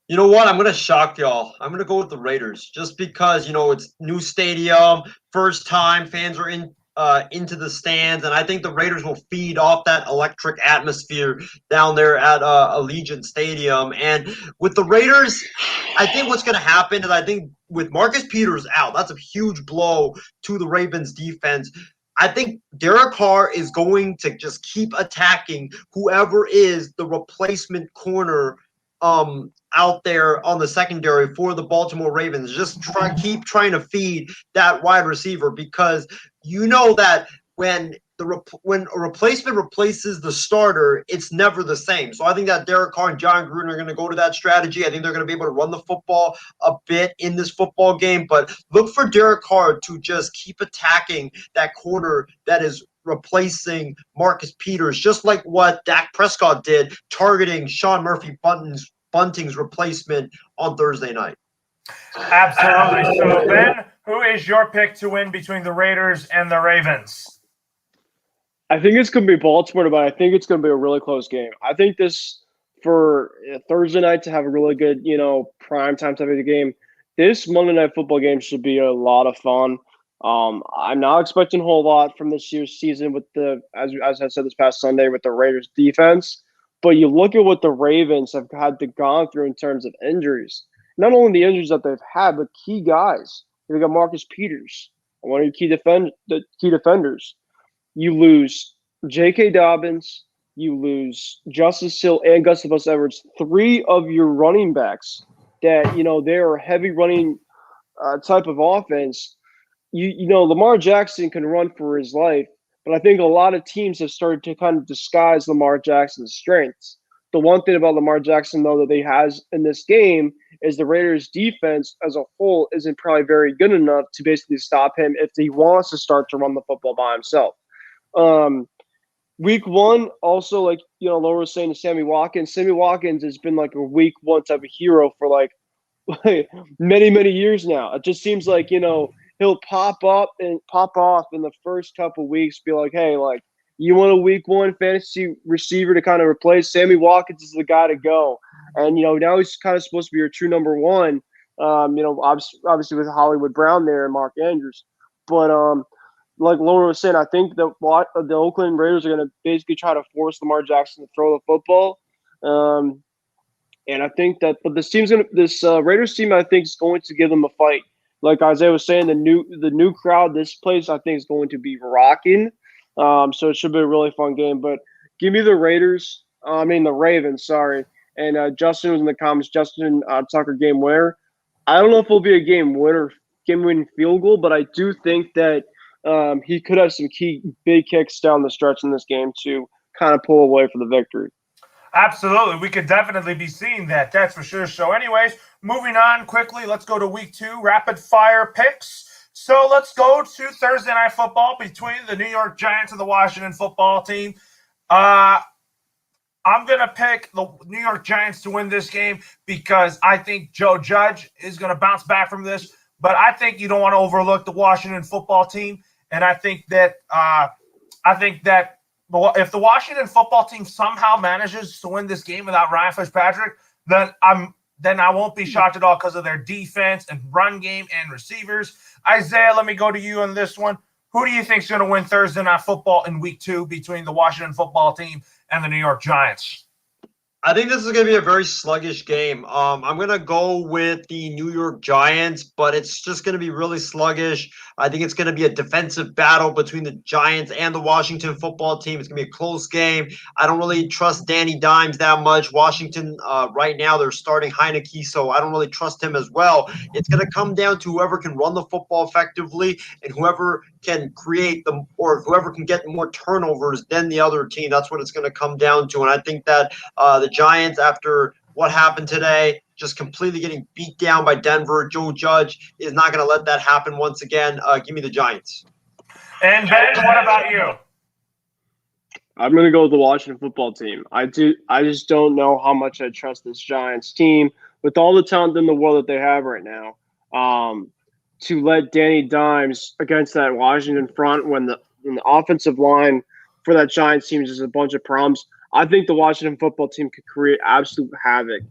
You know what? I'm going to shock y'all. I'm going to go with the Raiders just because, it's new stadium, first time, fans are into the stands, and I think the Raiders will feed off that electric atmosphere down there at Allegiant Stadium. And with the Raiders, I think what's going to happen is I think with Marcus Peters out, that's a huge blow to the Ravens defense. I think Derek Carr is going to just keep attacking whoever is the replacement corner out there on the secondary for the Baltimore Ravens. Just keep trying to feed that wide receiver because you know that when a replacement replaces the starter, it's never the same. So I think that Derek Carr and John Gruden are going to go to that strategy. I think they're going to be able to run the football a bit in this football game, but look for Derek Carr to just keep attacking that corner that is replacing Marcus Peters, just like what Dak Prescott did, targeting Sean Murphy Bunting's replacement on Thursday night. Absolutely. So, Ben, who is your pick to win between the Raiders and the Ravens? I think it's going to be Baltimore, but I think it's going to be a really close game. I think this for Thursday night to have a really good, prime time type of game. This Monday Night Football game should be a lot of fun. I'm not expecting a whole lot from this year's season with as I said this past Sunday, with the Raiders defense. But you look at what the Ravens have had to gone through in terms of injuries. Not only the injuries that they've had, but key guys. They got Marcus Peters, one of your key defenders. You lose J.K. Dobbins. You lose Justice Hill and Gus the Bus Edwards. 3 of your running backs that, they are a heavy running type of offense. Lamar Jackson can run for his life, but I think a lot of teams have started to kind of disguise Lamar Jackson's strengths. The one thing about Lamar Jackson, though, that he has in this game is the Raiders' defense as a whole isn't probably very good enough to basically stop him if he wants to start to run the football by himself. Week 1, also, like, Loro was saying to Sammy Watkins has been like a week 1 type of hero for like many, many years now. It just seems like, he'll pop up and pop off in the first couple weeks, be like, hey, like, you want a week 1 fantasy receiver to kind of replace Sammy Watkins is the guy to go. And, now he's kind of supposed to be your true number 1, obviously with Hollywood Brown there and Mark Andrews. But like Loro was saying, I think that the Oakland Raiders are going to basically try to force Lamar Jackson to throw the football. And I think that, but this Raiders team, I think, is going to give them a fight. Like Isaiah was saying, the new crowd, this place, I think, is going to be rocking. So it should be a really fun game. But give me the Ravens, sorry. And Justin was in the comments. Justin Tucker game winner. I don't know if it'll be a game-winning field goal, but I do think that he could have some key big kicks down the stretch in this game to kind of pull away for the victory. Absolutely. We could definitely be seeing that. That's for sure. So, anyways, moving on quickly, let's go to week 2, rapid fire picks. So, let's go to Thursday Night Football between the New York Giants and the Washington football team. I'm going to pick the New York Giants to win this game because I think Joe Judge is going to bounce back from this. But I think you don't want to overlook the Washington football team. And I think that if the Washington football team somehow manages to win this game without Ryan Fitzpatrick, then I won't be shocked at all because of their defense and run game and receivers. Isaiah, let me go to you on this one. Who do you think is going to win Thursday Night Football in week 2 between the Washington football team and the New York Giants? I think this is going to be a very sluggish game. I'm going to go with the New York Giants, but it's just going to be really sluggish. I think it's going to be a defensive battle between the Giants and the Washington football team. It's going to be a close game. I don't really trust Danny Dimes that much. Washington, right now, they're starting Heineke, so I don't really trust him as well. It's going to come down to whoever can run the football effectively and whoever can create them, or whoever can get more turnovers than the other team. That's what it's going to come down to. And I think that the Giants, after what happened today, just completely getting beat down by Denver, Joe Judge is not going to let that happen once again. Give me the Giants. And Ben, what about you? I'm going to go with the Washington football team. I just don't know how much I trust this Giants team with all the talent in the world that they have right now. To let Danny Dimes against that Washington front when the offensive line for that Giants team is just a bunch of problems. I think the Washington football team could create absolute havoc.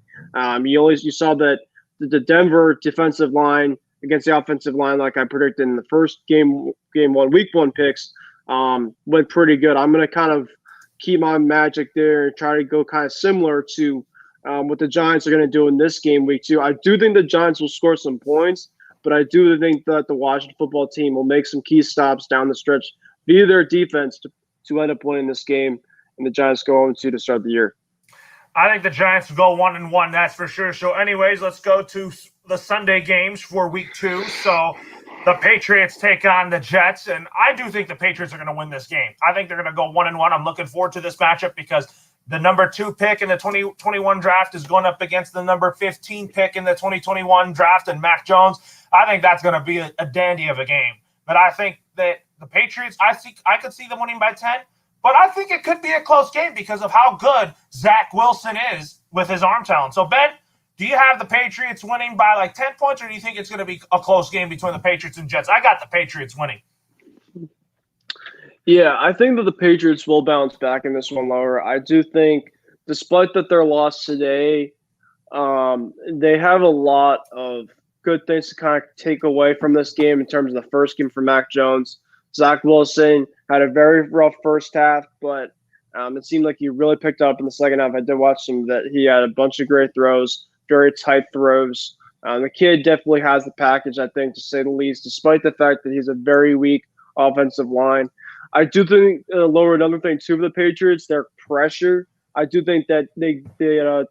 You saw that the Denver defensive line against the offensive line, like I predicted in the first game one, week 1 picks, went pretty good. I'm going to kind of keep my magic there and try to go kind of similar to what the Giants are going to do in this game, week 2. I do think the Giants will score some points, but I do think that the Washington football team will make some key stops down the stretch via their defense to end up winning this game, and the Giants go 0-2 to start the year. I think the Giants will go 1-1, that's for sure. So anyways, let's go to the Sunday games for week 2. So the Patriots take on the Jets, and I do think the Patriots are going to win this game. I think they're going to go 1-1. I'm looking forward to this matchup because the number 2 pick in the 2021 draft is going up against the number 15 pick in the 2021 draft, and Mac Jones. I think that's going to be a dandy of a game. But I think that the Patriots, I could see them winning by 10, but I think it could be a close game because of how good Zach Wilson is with his arm talent. So, Ben, do you have the Patriots winning by like 10 points, or do you think it's going to be a close game between the Patriots and Jets? I got the Patriots winning. Yeah, I think that the Patriots will bounce back in this one, Lower. I do think, despite that their loss today, they have a lot of good things to kind of take away from this game in terms of the first game for Mac Jones. Zach Wilson had a very rough first half, but it seemed like he really picked up in the second half. I did watch some that he had a bunch of great throws, very tight throws. The kid definitely has the package, I think, to say the least, despite the fact that he's a very weak offensive line. I do think, Lower, another thing, too, for the Patriots, their pressure. I do think that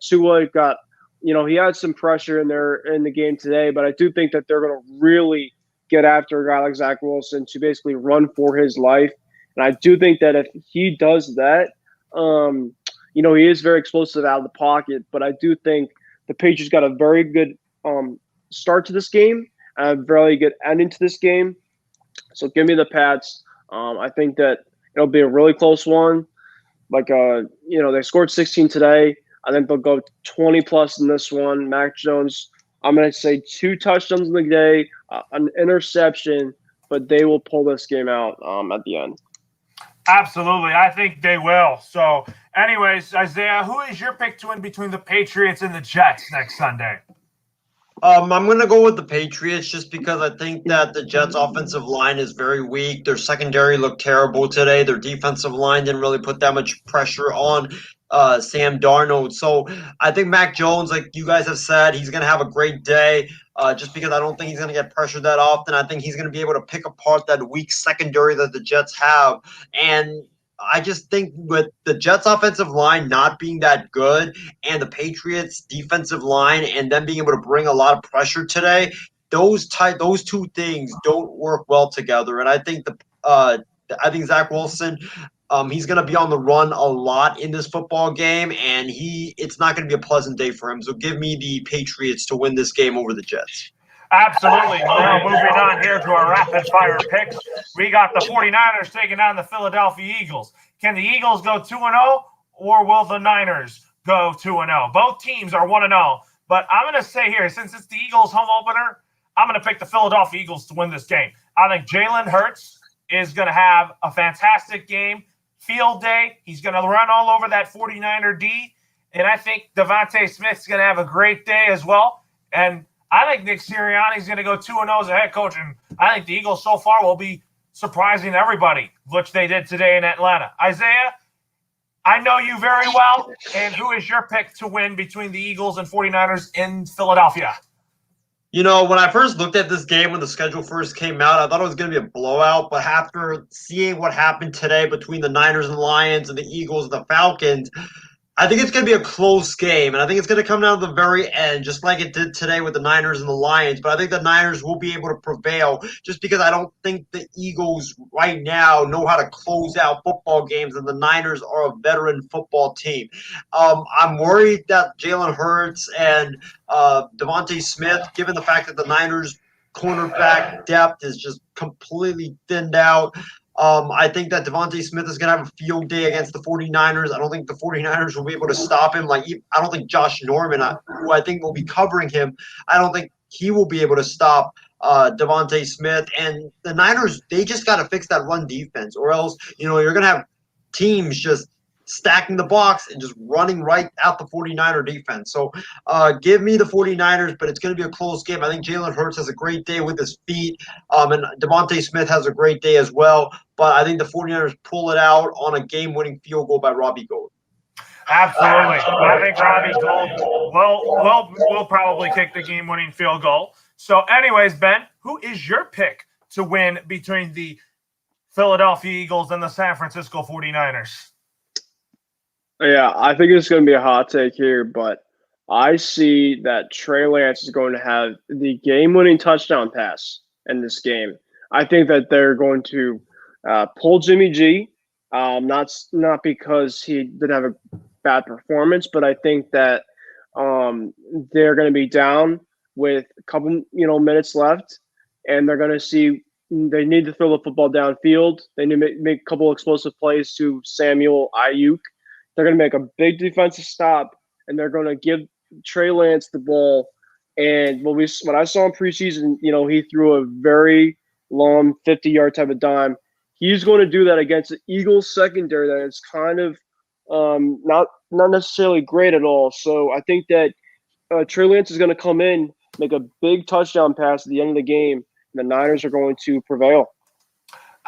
Tua got, he had some pressure in the game today, but I do think that they're going to really get after a guy like Zach Wilson to basically run for his life. And I do think that if he does that, he is very explosive out of the pocket, but I do think the Patriots got a very good start to this game and a very good ending to this game. So give me the Pats. I think that it'll be a really close one. Like, they scored 16 today. I think they'll go 20-plus in this one. Mac Jones, I'm going to say 2 touchdowns in the day, an interception, but they will pull this game out at the end. Absolutely. I think they will. So, anyways, Isaiah, who is your pick to win between the Patriots and the Jets next Sunday? I'm going to go with the Patriots just because I think that the Jets' offensive line is very weak. Their secondary looked terrible today. Their defensive line didn't really put that much pressure on Sam Darnold. So I think Mac Jones, like you guys have said, he's going to have a great day just because I don't think he's going to get pressured that often. I think he's going to be able to pick apart that weak secondary that the Jets have. And I just think with the Jets' offensive line not being that good and the Patriots' defensive line and them being able to bring a lot of pressure today, those two things don't work well together. And I think Zach Wilson, he's going to be on the run a lot in this football game, and it's not going to be a pleasant day for him. So give me the Patriots to win this game over the Jets. Absolutely. Now moving on here to our rapid-fire picks. We got the 49ers taking on the Philadelphia Eagles. Can the Eagles go 2-0, or will the Niners go 2-0? Both teams are 1-0. But I'm going to say here, since it's the Eagles' home opener, I'm going to pick the Philadelphia Eagles to win this game. I think Jalen Hurts is going to have a fantastic game. Field day. He's going to run all over that 49er D. And I think Devontae Smith's going to have a great day as well. And I think Nick Sirianni's going to go 2-0 as a head coach, and I think the Eagles so far will be surprising everybody, which they did today in Atlanta. Isaiah, I know you very well, and who is your pick to win between the Eagles and 49ers in Philadelphia? You know, when I first looked at this game when the schedule first came out, I thought it was going to be a blowout, but after seeing what happened today between the Niners and Lions and the Eagles and the Falcons, I think it's going to be a close game, and I think it's going to come down to the very end, just like it did today with the Niners and the Lions. But I think the Niners will be able to prevail just because I don't think the Eagles right now know how to close out football games, and the Niners are a veteran football team. I'm worried that Jalen Hurts and Devontae Smith, given the fact that the Niners cornerback depth is just completely thinned out. I think that Devontae Smith is going to have a field day against the 49ers. I don't think the 49ers will be able to stop him. I don't think Josh Norman, who I think will be covering him, I don't think he will be able to stop Devontae Smith. And the Niners, they just got to fix that run defense, or else, you're going to have teams just stacking the box and just running right out the 49er defense. So give me the 49ers, but it's going to be a close game. I think Jalen Hurts has a great day with his feet, and Devontae Smith has a great day as well. But I think the 49ers pull it out on a game-winning field goal by Robbie Gould. Absolutely. I think Robbie Gould will probably kick the game-winning field goal. So anyways, Ben, who is your pick to win between the Philadelphia Eagles and the San Francisco 49ers? Yeah, I think it's going to be a hot take here, but I see that Trey Lance is going to have the game-winning touchdown pass in this game. I think that they're going to pull Jimmy G, not because he didn't have a bad performance, but I think that they're going to be down with a couple minutes left, and they're going to see they need to throw the football downfield. They need to make a couple explosive plays to Samuel Ayuk. They're going to make a big defensive stop, and they're going to give Trey Lance the ball. And when I saw him preseason, he threw a very long 50-yard type of dime. He's going to do that against the Eagles secondary that is kind of not necessarily great at all. So I think that Trey Lance is going to come in, make a big touchdown pass at the end of the game, and the Niners are going to prevail.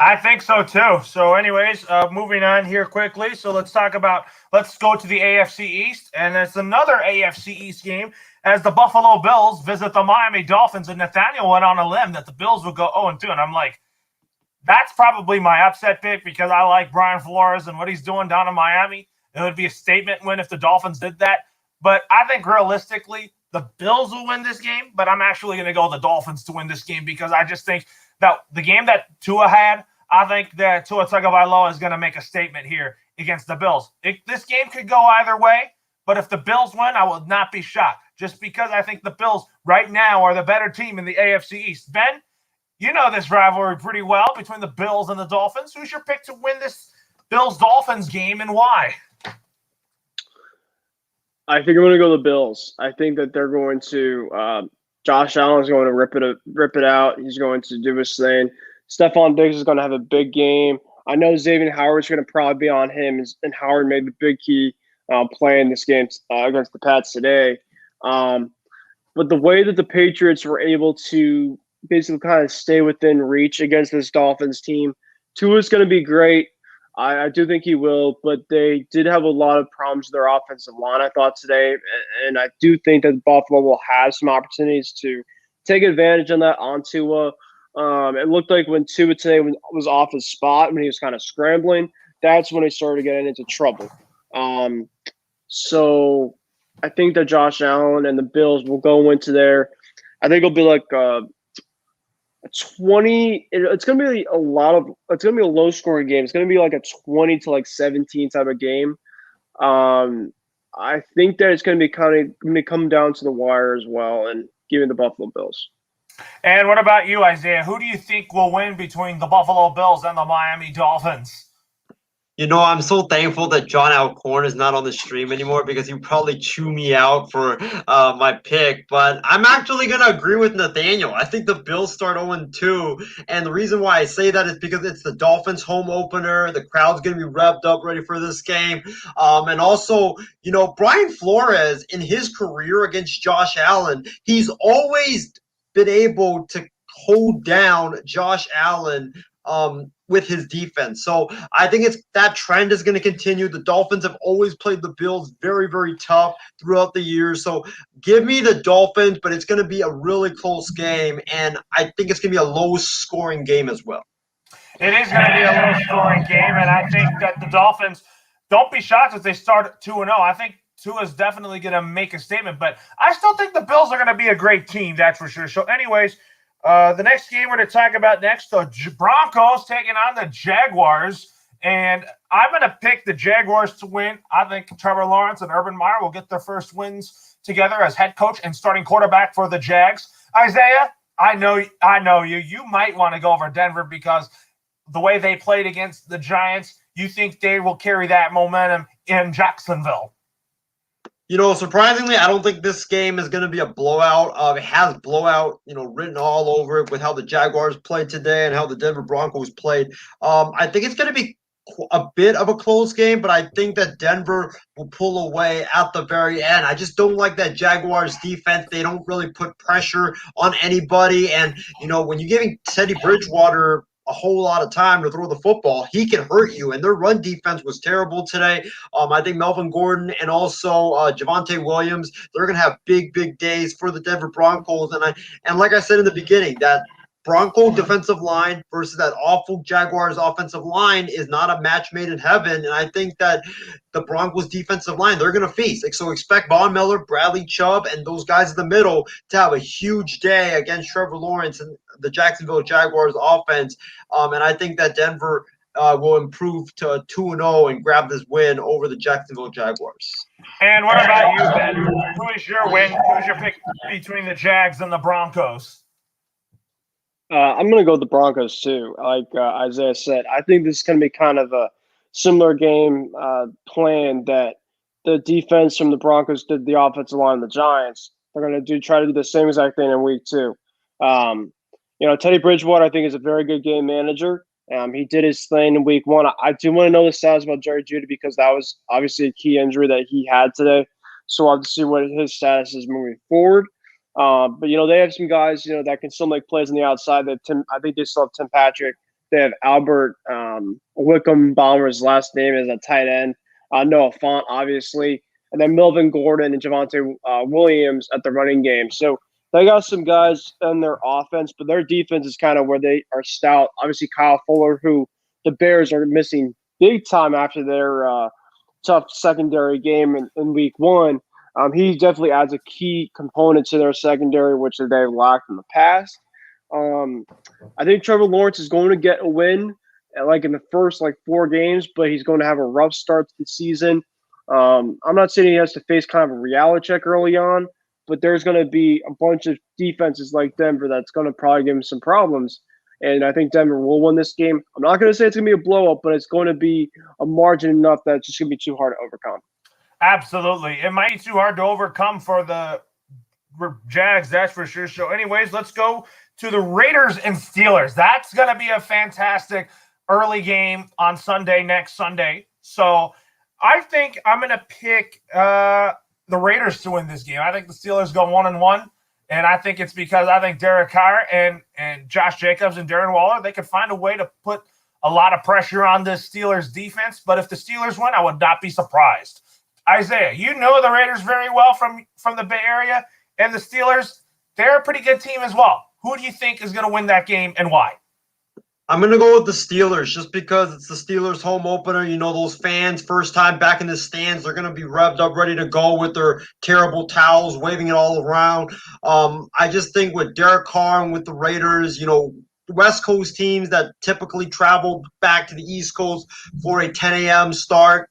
I think so too. So anyways, moving on here quickly. So let's go to the AFC East. And it's another AFC East game as the Buffalo Bills visit the Miami Dolphins. And Nathaniel went on a limb that the Bills would go 0-2. And I'm like, that's probably my upset pick because I like Brian Flores and what he's doing down in Miami. It would be a statement win if the Dolphins did that. But I think realistically, the Bills will win this game. But I'm actually going to go the Dolphins to win this game because I just think that the game that Tua had, I think that Tua Tagovailoa is going to make a statement here against the Bills. This game could go either way, but if the Bills win, I will not be shocked just because I think the Bills right now are the better team in the AFC East. Ben, you know this rivalry pretty well between the Bills and the Dolphins. Who's your pick to win this Bills-Dolphins game and why? I think I'm going to go the Bills. I think that they're going to Josh Allen is going to rip it out. He's going to do his thing. Stephon Diggs is going to have a big game. I know Xavier Howard's going to probably be on him, and Howard made the big key play in this game against the Pats today. But the way that the Patriots were able to basically kind of stay within reach against this Dolphins team, Tua's going to be great. I do think he will, but they did have a lot of problems with their offensive line, I thought, today. And I do think that Buffalo will have some opportunities to take advantage of that on Tua. It looked like when Tua today was off his spot, when he was kind of scrambling, that's when they started getting into trouble. So I think that Josh Allen and the Bills will go into there. I think it'll be like 20. It's going to be it's going to be a low scoring game. It's going to be like a 20 to like 17 type of game. I think that it's going to be going to come down to the wire as well and giving the Buffalo Bills. And what about you, Isaiah? Who do you think will win between the Buffalo Bills and the Miami Dolphins? You know, I'm so thankful that John Alcorn is not on the stream anymore because he'd probably chew me out for my pick. But I'm actually going to agree with Nathaniel. I think the Bills start 0-2. And the reason why I say that is because it's the Dolphins home opener. The crowd's going to be revved up ready for this game. And also, you know, Brian Flores, in his career against Josh Allen, he's always been able to hold down Josh Allen with his defense. So I think that trend is going to continue. The Dolphins have always played the Bills very, very tough throughout the years. So give me the Dolphins, but it's going to be a really close game, and I think it's going to be a low-scoring game as well. It is going to be a low-scoring game, and I think that the Dolphins, don't be shocked if they start 2-0. I think Tua is definitely going to make a statement, but I still think the Bills are going to be a great team, that's for sure. So anyways, the next game we're going to talk about next, the Broncos taking on the Jaguars, and I'm going to pick the Jaguars to win. I think Trevor Lawrence and Urban Meyer will get their first wins together as head coach and starting quarterback for the Jags. Isaiah, I know you. You might want to go over Denver because the way they played against the Giants, you think they will carry that momentum in Jacksonville. You know, surprisingly, I don't think this game is going to be a blowout. It has blowout, written all over it with how the Jaguars played today and how the Denver Broncos played. I think it's going to be a bit of a close game, but I think that Denver will pull away at the very end. I just don't like that Jaguars defense. They don't really put pressure on anybody. And, when you're giving Teddy Bridgewater a whole lot of time to throw the football, he can hurt you. And their run defense was terrible today. I think Melvin Gordon and also Javonte Williams, they're going to have big, big days for the Denver Broncos. And like I said in the beginning, that Bronco defensive line versus that awful Jaguars offensive line is not a match made in heaven. And I think that the Broncos defensive line, they're going to feast. So expect Von Miller, Bradley Chubb, and those guys in the middle to have a huge day against Trevor Lawrence and the Jacksonville Jaguars offense. And I think that Denver will improve to 2-0 and grab this win over the Jacksonville Jaguars. And what about you, Ben? Who is your win? Who's your pick between the Jags and the Broncos? I'm going to go with the Broncos too. Like Isaiah said, I think this is going to be kind of a similar game plan that the defense from the Broncos did the offensive line of the Giants. They're going to try to do the same exact thing in week 2. Teddy Bridgewater, I think, is a very good game manager. He did his thing in week 1. I do want to know the stats about Jerry Jeudy because that was obviously a key injury that he had today. So I'll have to see what his status is moving forward. But they have some guys, that can still make plays on the outside. They have I think they still have Tim Patrick. They have Albert Wickham Bomber's last name is a tight end. Noah Fant, obviously. And then Melvin Gordon and Javonte Williams at the running game. So they got some guys in their offense, but their defense is kind of where they are stout. Obviously, Kyle Fuller, who the Bears are missing big time after their tough secondary game in week 1. He definitely adds a key component to their secondary, which they've lacked in the past. I think Trevor Lawrence is going to get a win, in the first 4 games, but he's going to have a rough start to the season. I'm not saying he has to face kind of a reality check early on, but there's going to be a bunch of defenses like Denver that's going to probably give him some problems. And I think Denver will win this game. I'm not going to say it's going to be a blow-up, but it's going to be a margin enough that it's just going to be too hard to overcome. Absolutely. It might be too hard to overcome for the Jags, that's for sure. So anyways, let's go to the Raiders and Steelers. That's going to be a fantastic early game on next Sunday. So I think I'm going to pick the Raiders to win this game. I think the Steelers go 1-1, and I think it's because I think Derek Carr and Josh Jacobs and Darren Waller, they could find a way to put a lot of pressure on this Steelers defense. But if the Steelers win, I would not be surprised. Isaiah, you know the Raiders very well from the Bay Area, and the Steelers, they're a pretty good team as well. Who do you think is going to win that game and why? I'm going to go with the Steelers just because it's the Steelers home opener. You know, those fans, first time back in the stands, they're going to be revved up, ready to go with their terrible towels, waving it all around. I just think with Derek Carr and with the Raiders, you know, West Coast teams that typically travel back to the East Coast for a 10 a.m. start,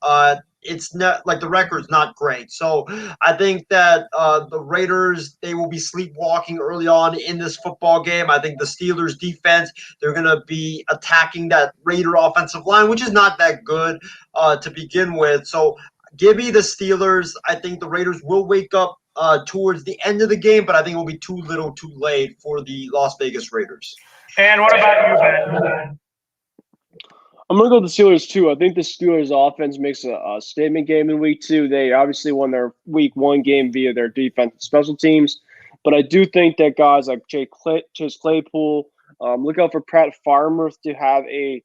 it's not like the record's not great. So I think that the Raiders, they will be sleepwalking early on in this football game. I think the Steelers defense, they're going to be attacking that Raider offensive line, which is not that good to begin with. So give me the Steelers. I think the Raiders will wake up towards the end of the game, but I think it will be too little too late for the Las Vegas Raiders. And what about you, Ben? I'm going to go with the Steelers, too. I think the Steelers' offense makes a statement game in Week 2. They obviously won their Week 1 game via their defense and special teams. But I do think that guys like Chase Claypool, look out for Pratt Farmer to have a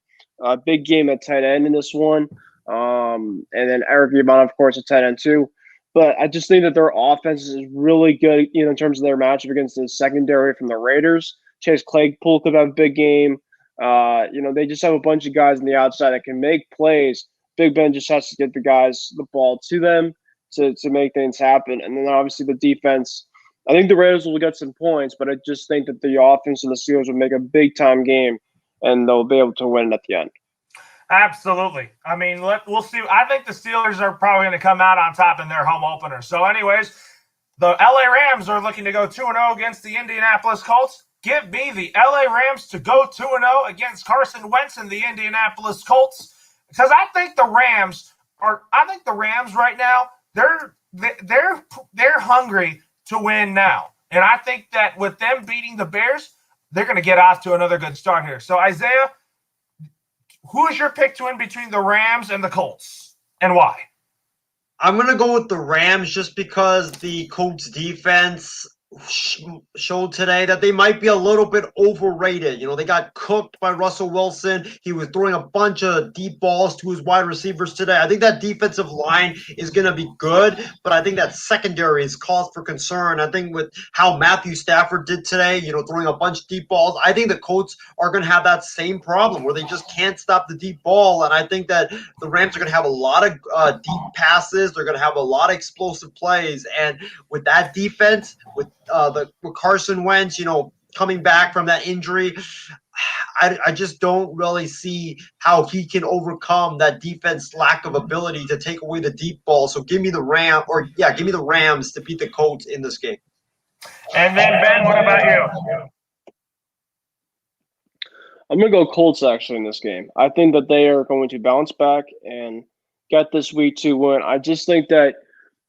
big game at tight end in this one. And then Eric Ebron, of course, at tight end, too. But I just think that their offense is really good, you know, in terms of their matchup against the secondary from the Raiders. Chase Claypool could have a big game. You know, they just have a bunch of guys on the outside that can make plays. Big Ben just has to get the guys the ball to them to make things happen. And then obviously the defense, I think the Raiders will get some points, but I just think that the offense and the Steelers will make a big time game and they'll be able to win at the end. Absolutely. I mean, we'll see. I think the Steelers are probably going to come out on top in their home opener. So anyways, the LA Rams are looking to go 2-0 against the Indianapolis Colts. Give me the LA Rams to go 2-0 against Carson Wentz and the Indianapolis Colts, because I think the Rams right now, they're hungry to win now. And I think that with them beating the Bears, they're going to get off to another good start here. So Isaiah, who is your pick to win between the Rams and the Colts, and why? I'm going to go with the Rams just because the Colts defense showed today that they might be a little bit overrated. You know, they got cooked by Russell Wilson. He was throwing a bunch of deep balls to his wide receivers today. I think that defensive line is going to be good, but I think that secondary is cause for concern. I think with how Matthew Stafford did today, you know, throwing a bunch of deep balls, I think the Colts are going to have that same problem where they just can't stop the deep ball. And I think that the Rams are going to have a lot of deep passes. They're going to have a lot of explosive plays. And with that defense, with Carson Wentz, you know, coming back from that injury, I just don't really see how he can overcome that defense lack of ability to take away the deep ball. So give me the Rams to beat the Colts in this game. And then Ben, what about you? I'm going to go Colts actually in this game. I think that they are going to bounce back and get this Week 2 win. I just think that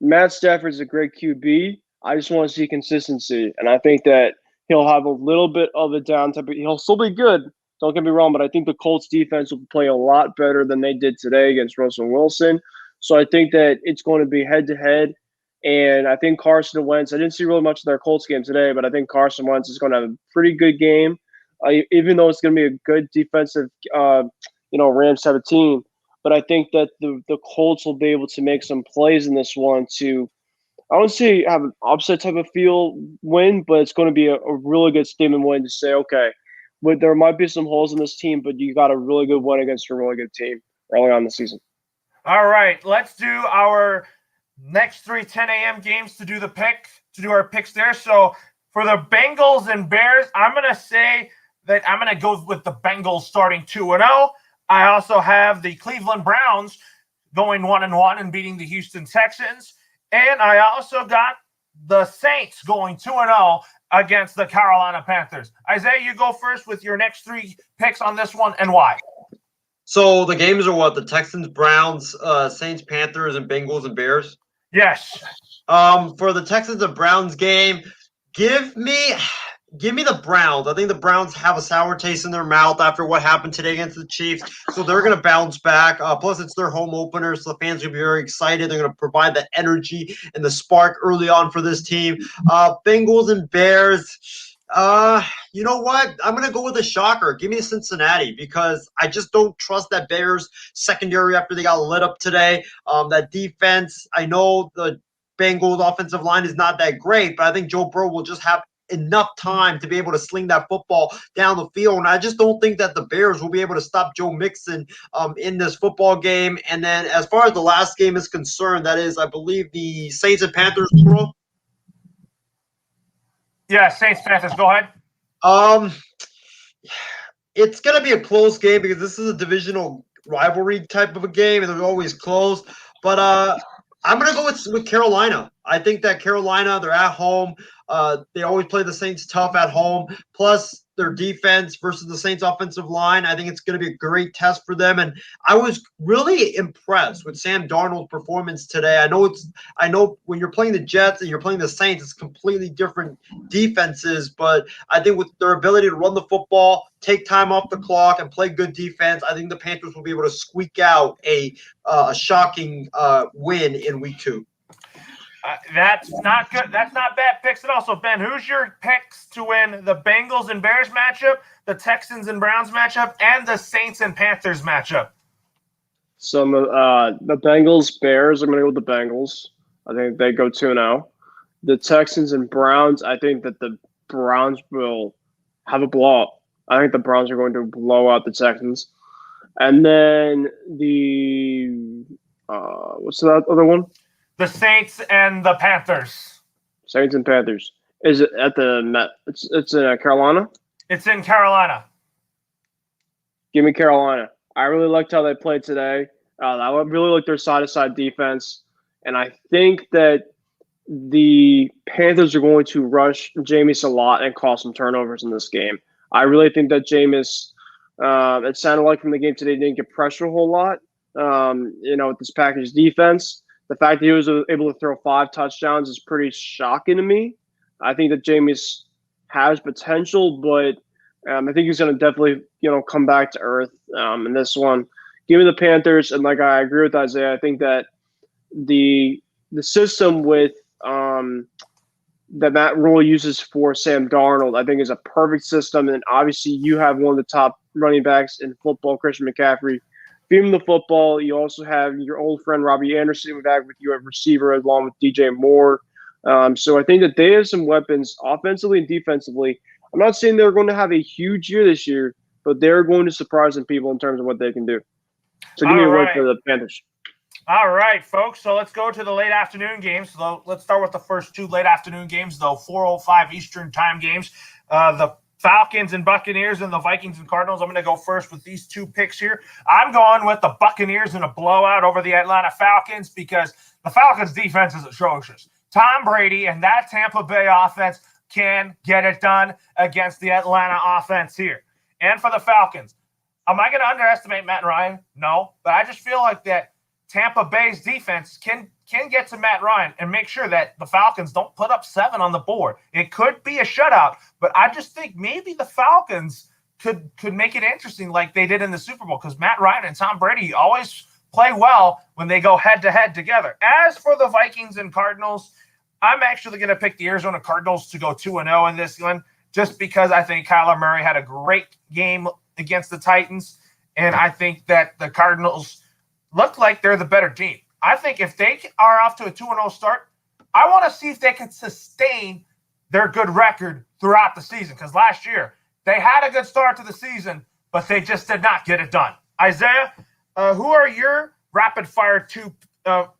Matt Stafford is a great QB. I just want to see consistency, and I think that he'll have a little bit of a downtime, but he'll still be good. Don't get me wrong, but I think the Colts defense will play a lot better than they did today against Russell Wilson. So I think that it's going to be head-to-head, and I think Carson Wentz – I didn't see really much of their Colts game today, but I think Carson Wentz is going to have a pretty good game, even though it's going to be a good defensive Rams type of team. But I think that the Colts will be able to make some plays in this one to – I don't see have an upset type of feel win, but it's going to be a really good statement win to say, okay, but there might be some holes in this team, but you got a really good win against a really good team early on in the season. All right, let's do our next 3 10 a.m. games to do our picks there. So for the Bengals and Bears, I'm going to say that I'm going to go with the Bengals starting 2-0. I also have the Cleveland Browns going 1-1 and beating the Houston Texans. And I also got the Saints going 2-0 against the Carolina Panthers. Isaiah, you go first with your next 3 picks on this one, and why? So the games are what? The Texans, Browns, Saints, Panthers, and Bengals and Bears? Yes. For the Texans and Browns game, give me the Browns. I think the Browns have a sour taste in their mouth after what happened today against the Chiefs, so they're going to bounce back. Plus, it's their home opener, so the fans are going to be very excited. They're going to provide the energy and the spark early on for this team. Bengals and Bears, you know what? I'm going to go with a shocker. Give me Cincinnati because I just don't trust that Bears secondary after they got lit up today. That defense, I know the Bengals offensive line is not that great, but I think Joe Burrow will just have enough time to be able to sling that football down the field. And I just don't think that the Bears will be able to stop Joe Mixon in this football game. And then as far as the last game is concerned, that is, I believe, the Saints and Panthers. Yeah, Saints Panthers. Go ahead. It's going to be a close game because this is a divisional rivalry type of a game, and they're always close. But I'm going to go with Carolina. I think that Carolina, they're at home. They always play the Saints tough at home. Plus, their defense versus the Saints offensive line, I think it's going to be a great test for them. And I was really impressed with Sam Darnold's performance today. I know when you're playing the Jets and you're playing the Saints, it's completely different defenses. But I think with their ability to run the football, take time off the clock, and play good defense, I think the Panthers will be able to squeak out a shocking win in Week 2. That's not good. That's not bad picks at all. So, Ben, who's your picks to win the Bengals and Bears matchup, the Texans and Browns matchup, and the Saints and Panthers matchup? So the Bengals, Bears, I'm going to go with the Bengals. I think they go 2-0. The Texans and Browns, I think that the Browns will have a blowout. I think the Browns are going to blow out the Texans. And then what's that other one? The Saints and the Panthers. Saints and Panthers. Is it at the Met? It's in Carolina? It's in Carolina. Give me Carolina. I really liked how they played today. I really like their side-to-side defense. And I think that the Panthers are going to rush Jameis a lot and cause some turnovers in this game. I really think that Jameis, it sounded like from the game today, didn't get pressure a whole lot, with this package defense. The fact that he was able to throw 5 touchdowns is pretty shocking to me. I think that Jameis has potential, but I think he's going to definitely, come back to earth in this one. Give me the Panthers, and I agree with Isaiah. I think that the system with that Matt Rule uses for Sam Darnold, I think, is a perfect system. And obviously, you have one of the top running backs in football, Christian McCaffrey. Feed him the football. You also have your old friend Robbie Anderson back with you at receiver, along with DJ Moore. So I think that they have some weapons offensively and defensively. I'm not saying they're going to have a huge year this year, but they're going to surprise some people in terms of what they can do. So give me a word for the Panthers. All right, folks. So let's go to the late afternoon games. So let's start with the first 2 late afternoon games, though, 4:05 Eastern time games. The Falcons and Buccaneers and the Vikings and Cardinals. I'm going to go first with these 2 picks here. I'm going with the Buccaneers in a blowout over the Atlanta Falcons because the Falcons' defense is atrocious. Tom Brady and that Tampa Bay offense can get it done against the Atlanta offense here. And for the Falcons, am I going to underestimate Matt Ryan? No, but I just feel like that Tampa Bay's defense can get to Matt Ryan and make sure that the Falcons don't put up 7 on the board. It could be a shutout, but I just think maybe the Falcons could make it interesting like they did in the Super Bowl because Matt Ryan and Tom Brady always play well when they go head-to-head together. As for the Vikings and Cardinals, I'm actually going to pick the Arizona Cardinals to go 2-0 in this one just because I think Kyler Murray had a great game against the Titans, and I think that the Cardinals look like they're the better team. I think if they are off to a 2-0 start, I want to see if they can sustain their good record throughout the season because last year they had a good start to the season, but they just did not get it done. Isaiah, who are your rapid-fire 2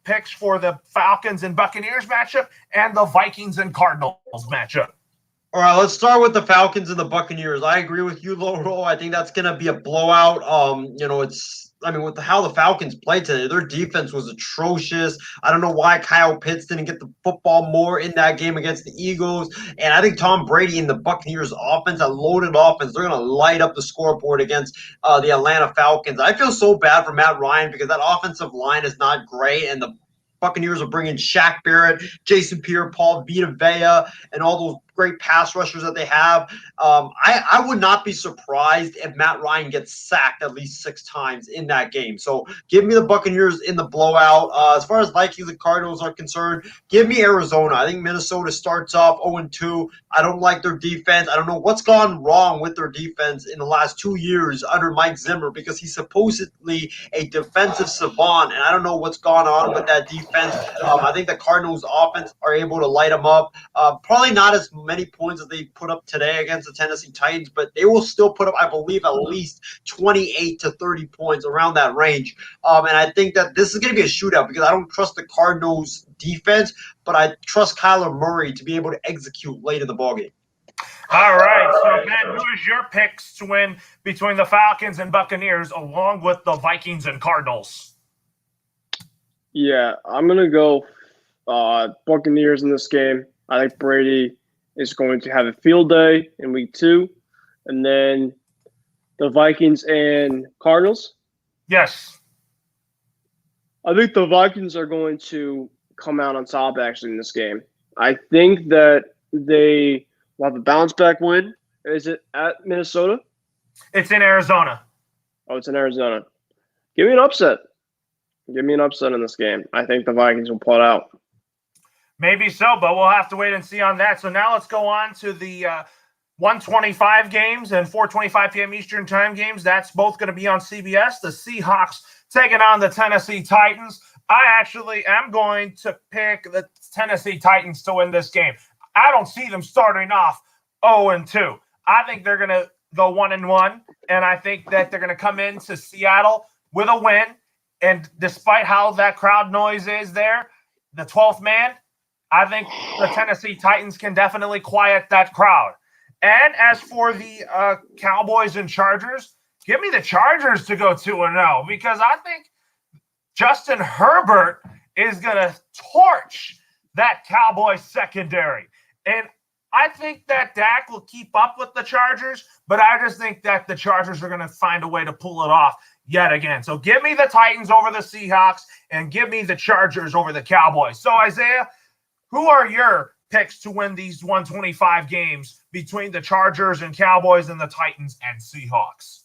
picks for the Falcons and Buccaneers matchup and the Vikings and Cardinals matchup? All right, let's start with the Falcons and the Buccaneers. I agree with you, Loro. I think that's going to be a blowout. With how the Falcons played today, their defense was atrocious. I don't know why Kyle Pitts didn't get the football more in that game against the Eagles. And I think Tom Brady and the Buccaneers offense, that loaded offense, they're going to light up the scoreboard against the Atlanta Falcons. I feel so bad for Matt Ryan because that offensive line is not great, and the Buccaneers are bringing Shaq Barrett, Jason Pierre-Paul, Vita Vea, and all those great pass rushers that they have. I would not be surprised if Matt Ryan gets sacked at least 6 times in that game. So give me the Buccaneers in the blowout. As far as Vikings and Cardinals are concerned, give me Arizona. I think Minnesota starts off 0-2. I don't like their defense. I don't know what's gone wrong with their defense in the last 2 years under Mike Zimmer because he's supposedly a defensive savant, and I don't know what's gone on with that defense. I think the Cardinals offense are able to light them up. Probably not as many points that they put up today against the Tennessee Titans, but they will still put up, I believe, at least 28 to 30 points around that range. And I think that this is going to be a shootout because I don't trust the Cardinals' defense, but I trust Kyler Murray to be able to execute late in the ballgame. All right, so Ben, who is your picks to win between the Falcons and Buccaneers, along with the Vikings and Cardinals? Yeah, I'm gonna go Buccaneers in this game. I think Brady is going to have a field day in week 2, and then the Vikings and Cardinals. Yes. I think the Vikings are going to come out on top actually in this game. I think that they will have a bounce back win. Is it at Minnesota? It's in Arizona. Oh, it's in Arizona. Give me an upset. Give me an upset in this game. I think the Vikings will pull it out. Maybe so, but we'll have to wait and see on that. So now let's go on to the 125 games and 4:25 p.m. Eastern time games. That's both going to be on CBS. The Seahawks taking on the Tennessee Titans. I actually am going to pick the Tennessee Titans to win this game. I don't see them starting off 0-2. I think they're going to go 1-1, and I think that they're going to come into Seattle with a win. And despite how that crowd noise is there, the 12th man, I think the Tennessee Titans can definitely quiet that crowd. And as for the Cowboys and Chargers, give me the Chargers to go 2-0 because I think Justin Herbert is going to torch that Cowboys secondary. And I think that Dak will keep up with the Chargers, but I just think that the Chargers are going to find a way to pull it off yet again. So give me the Titans over the Seahawks and give me the Chargers over the Cowboys. So, Isaiah, who are your picks to win these 125 games between the Chargers and Cowboys and the Titans and Seahawks?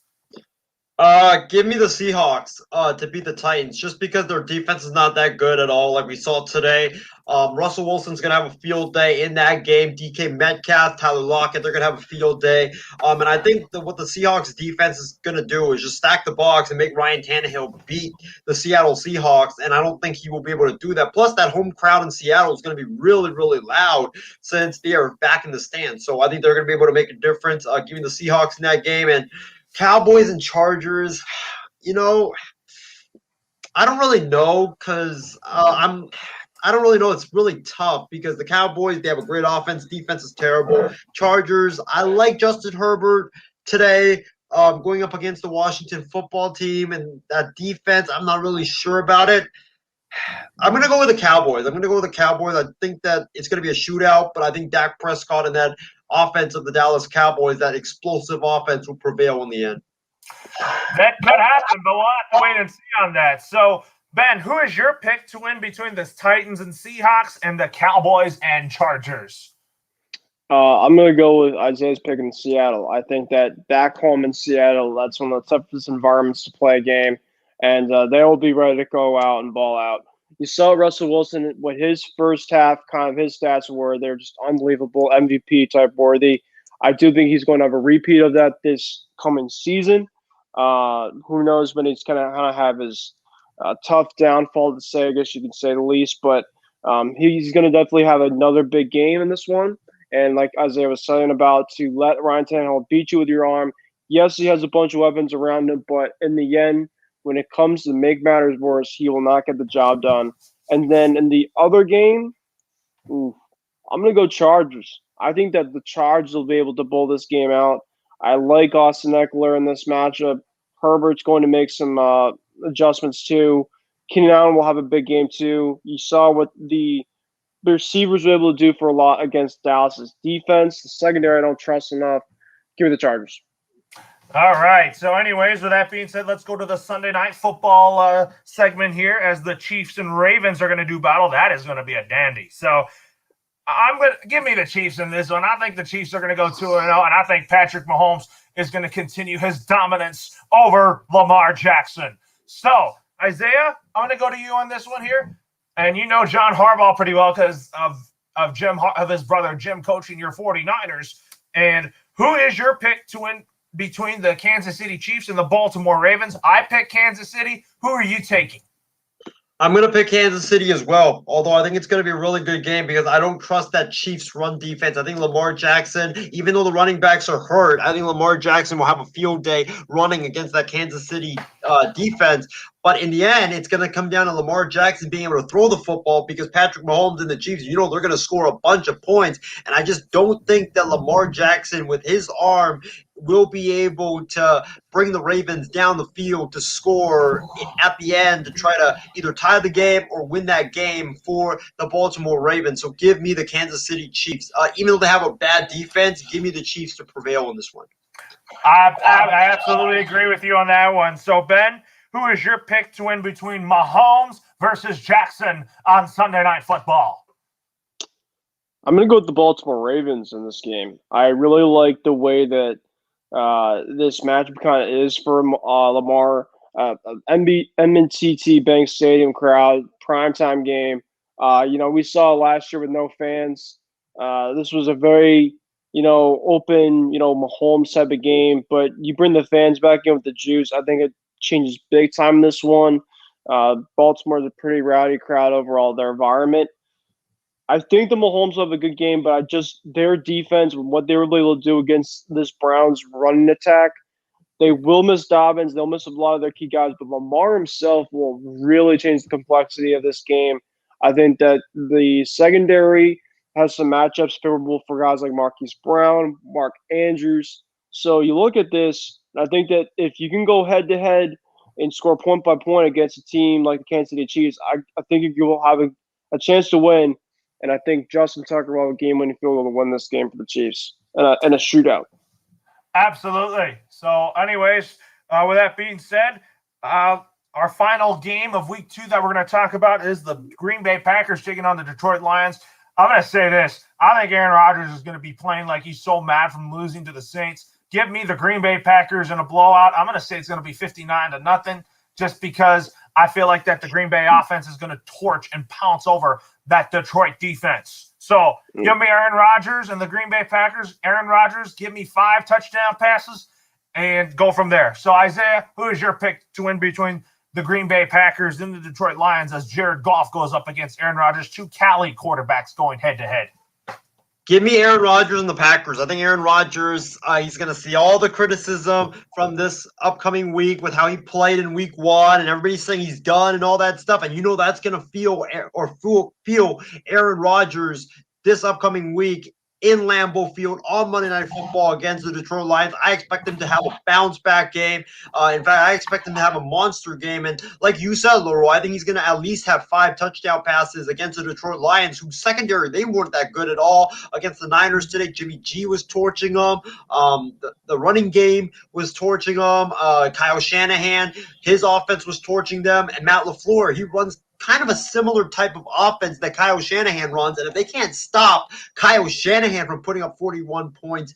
Give me the Seahawks to beat the Titans just because their defense is not that good at all, like we saw today. Russell Wilson's going to have a field day in that game. DK Metcalf, Tyler Lockett, they're going to have a field day. And I think that what the Seahawks defense is going to do is just stack the box and make Ryan Tannehill beat the Seattle Seahawks, and I don't think he will be able to do that. Plus, that home crowd in Seattle is going to be really, really loud since they are back in the stands. So I think they're going to be able to make a difference. Give me the Seahawks in that game. And Cowboys and Chargers, I don't really know because I don't really know. It's really tough because the Cowboys, they have a great offense. Defense is terrible. Chargers, I like Justin Herbert today going up against the Washington football team, and that defense, I'm not really sure about it. I'm going to go with the Cowboys. I think that it's going to be a shootout, but I think Dak Prescott and that offense of the Dallas Cowboys, that explosive offense, will prevail in the end. That could happen, but we'll have to wait and see on that. So, Ben, who is your pick to win between the Titans and Seahawks and the Cowboys and Chargers? I'm going to go with Isaiah's pick in Seattle. I think that back home in Seattle, that's one of the toughest environments to play a game, and they will be ready to go out and ball out. You saw Russell Wilson, what his first half, kind of his stats were. They're just unbelievable, MVP type worthy. I do think he's going to have a repeat of that this coming season. Who knows when he's going to have his tough downfall to say, I guess you can say the least. But he's going to definitely have another big game in this one. And like Isaiah was saying about to let Ryan Tannehill beat you with your arm. Yes, he has a bunch of weapons around him, but in the end, when it comes to make matters worse, he will not get the job done. And then in the other game, I'm going to go Chargers. I think that the Chargers will be able to pull this game out. I like Austin Eckler in this matchup. Herbert's going to make some adjustments too. Keenan Allen will have a big game too. You saw what the receivers were able to do for a lot against Dallas's defense. The secondary I don't trust enough. Give me the Chargers. All right. So anyways, with that being said, let's go to the Sunday Night Football segment here as the Chiefs and Ravens are going to do battle. That is going to be a dandy. So I'm going to give me the Chiefs in this one. I think the Chiefs are going to go 2-0, and I think Patrick Mahomes is going to continue his dominance over Lamar Jackson. So, Isaiah, I'm going to go to you on this one here. And you know John Harbaugh pretty well because of his brother Jim coaching your 49ers. And who is your pick to win between the Kansas City Chiefs and the Baltimore Ravens? I pick Kansas City. Who are you taking? I'm going to pick Kansas City as well, although I think it's going to be a really good game because I don't trust that Chiefs run defense. I think Lamar Jackson, even though the running backs are hurt, I think Lamar Jackson will have a field day running against that Kansas City defense. But in the end, it's going to come down to Lamar Jackson being able to throw the football because Patrick Mahomes and the Chiefs, they're going to score a bunch of points. And I just don't think that Lamar Jackson, with his arm, will be able to bring the Ravens down the field to score at the end to try to either tie the game or win that game for the Baltimore Ravens. So give me the Kansas City Chiefs. Even though they have a bad defense, give me the Chiefs to prevail in this one. I absolutely agree with you on that one. So, Ben, who is your pick to win between Mahomes versus Jackson on Sunday Night Football? I'm going to go with the Baltimore Ravens in this game. I really like the way that this matchup kind of is for Lamar. M&T Bank Stadium crowd, primetime game. We saw last year with no fans. This was a very, open, Mahomes type of game. But you bring the fans back in with the juice. I think it changes big time in this one. Baltimore's a pretty rowdy crowd overall, their environment. I think the Mahomes will have a good game, but their defense, what they were able to do against this Browns running attack, they will miss Dobbins. They'll miss a lot of their key guys, but Lamar himself will really change the complexity of this game. I think that the secondary has some matchups favorable for guys like Marquise Brown, Mark Andrews. So you look at this, I think that if you can go head-to-head and score point by point against a team like the Kansas City Chiefs, I think you will have a chance to win. And I think Justin Tucker will have a game-winning field goal to win this game for the Chiefs and a shootout. Absolutely. So, anyways, with that being said, our final game of Week 2 that we're going to talk about is the Green Bay Packers taking on the Detroit Lions. I'm going to say this. I think Aaron Rodgers is going to be playing like he's so mad from losing to the Saints. Give me the Green Bay Packers in a blowout. I'm going to say it's going to be 59-0 just because I feel like that the Green Bay offense is going to torch and pounce over that Detroit defense. So give me Aaron Rodgers and the Green Bay Packers. Aaron Rodgers, give me 5 touchdown passes and go from there. So, Isaiah, who is your pick to win between the Green Bay Packers and the Detroit Lions as Jared Goff goes up against Aaron Rodgers, 2 Cali quarterbacks going head-to-head? Give me Aaron Rodgers and the Packers. I think Aaron Rodgers, he's going to see all the criticism from this upcoming week with how he played in Week 1 and everybody's saying he's done and all that stuff. And that's going to feel Aaron Rodgers this upcoming week in Lambeau Field on Monday Night Football against the Detroit Lions. I expect them to have a bounce-back game. In fact, I expect them to have a monster game. And like you said, Loro, I think he's going to at least have 5 touchdown passes against the Detroit Lions, whose secondary, they weren't that good at all against the Niners today. Jimmy G was torching them. The running game was torching them. Kyle Shanahan, his offense was torching them. And Matt LaFleur, he runs kind of a similar type of offense that Kyle Shanahan runs. And if they can't stop Kyle Shanahan from putting up 41 points,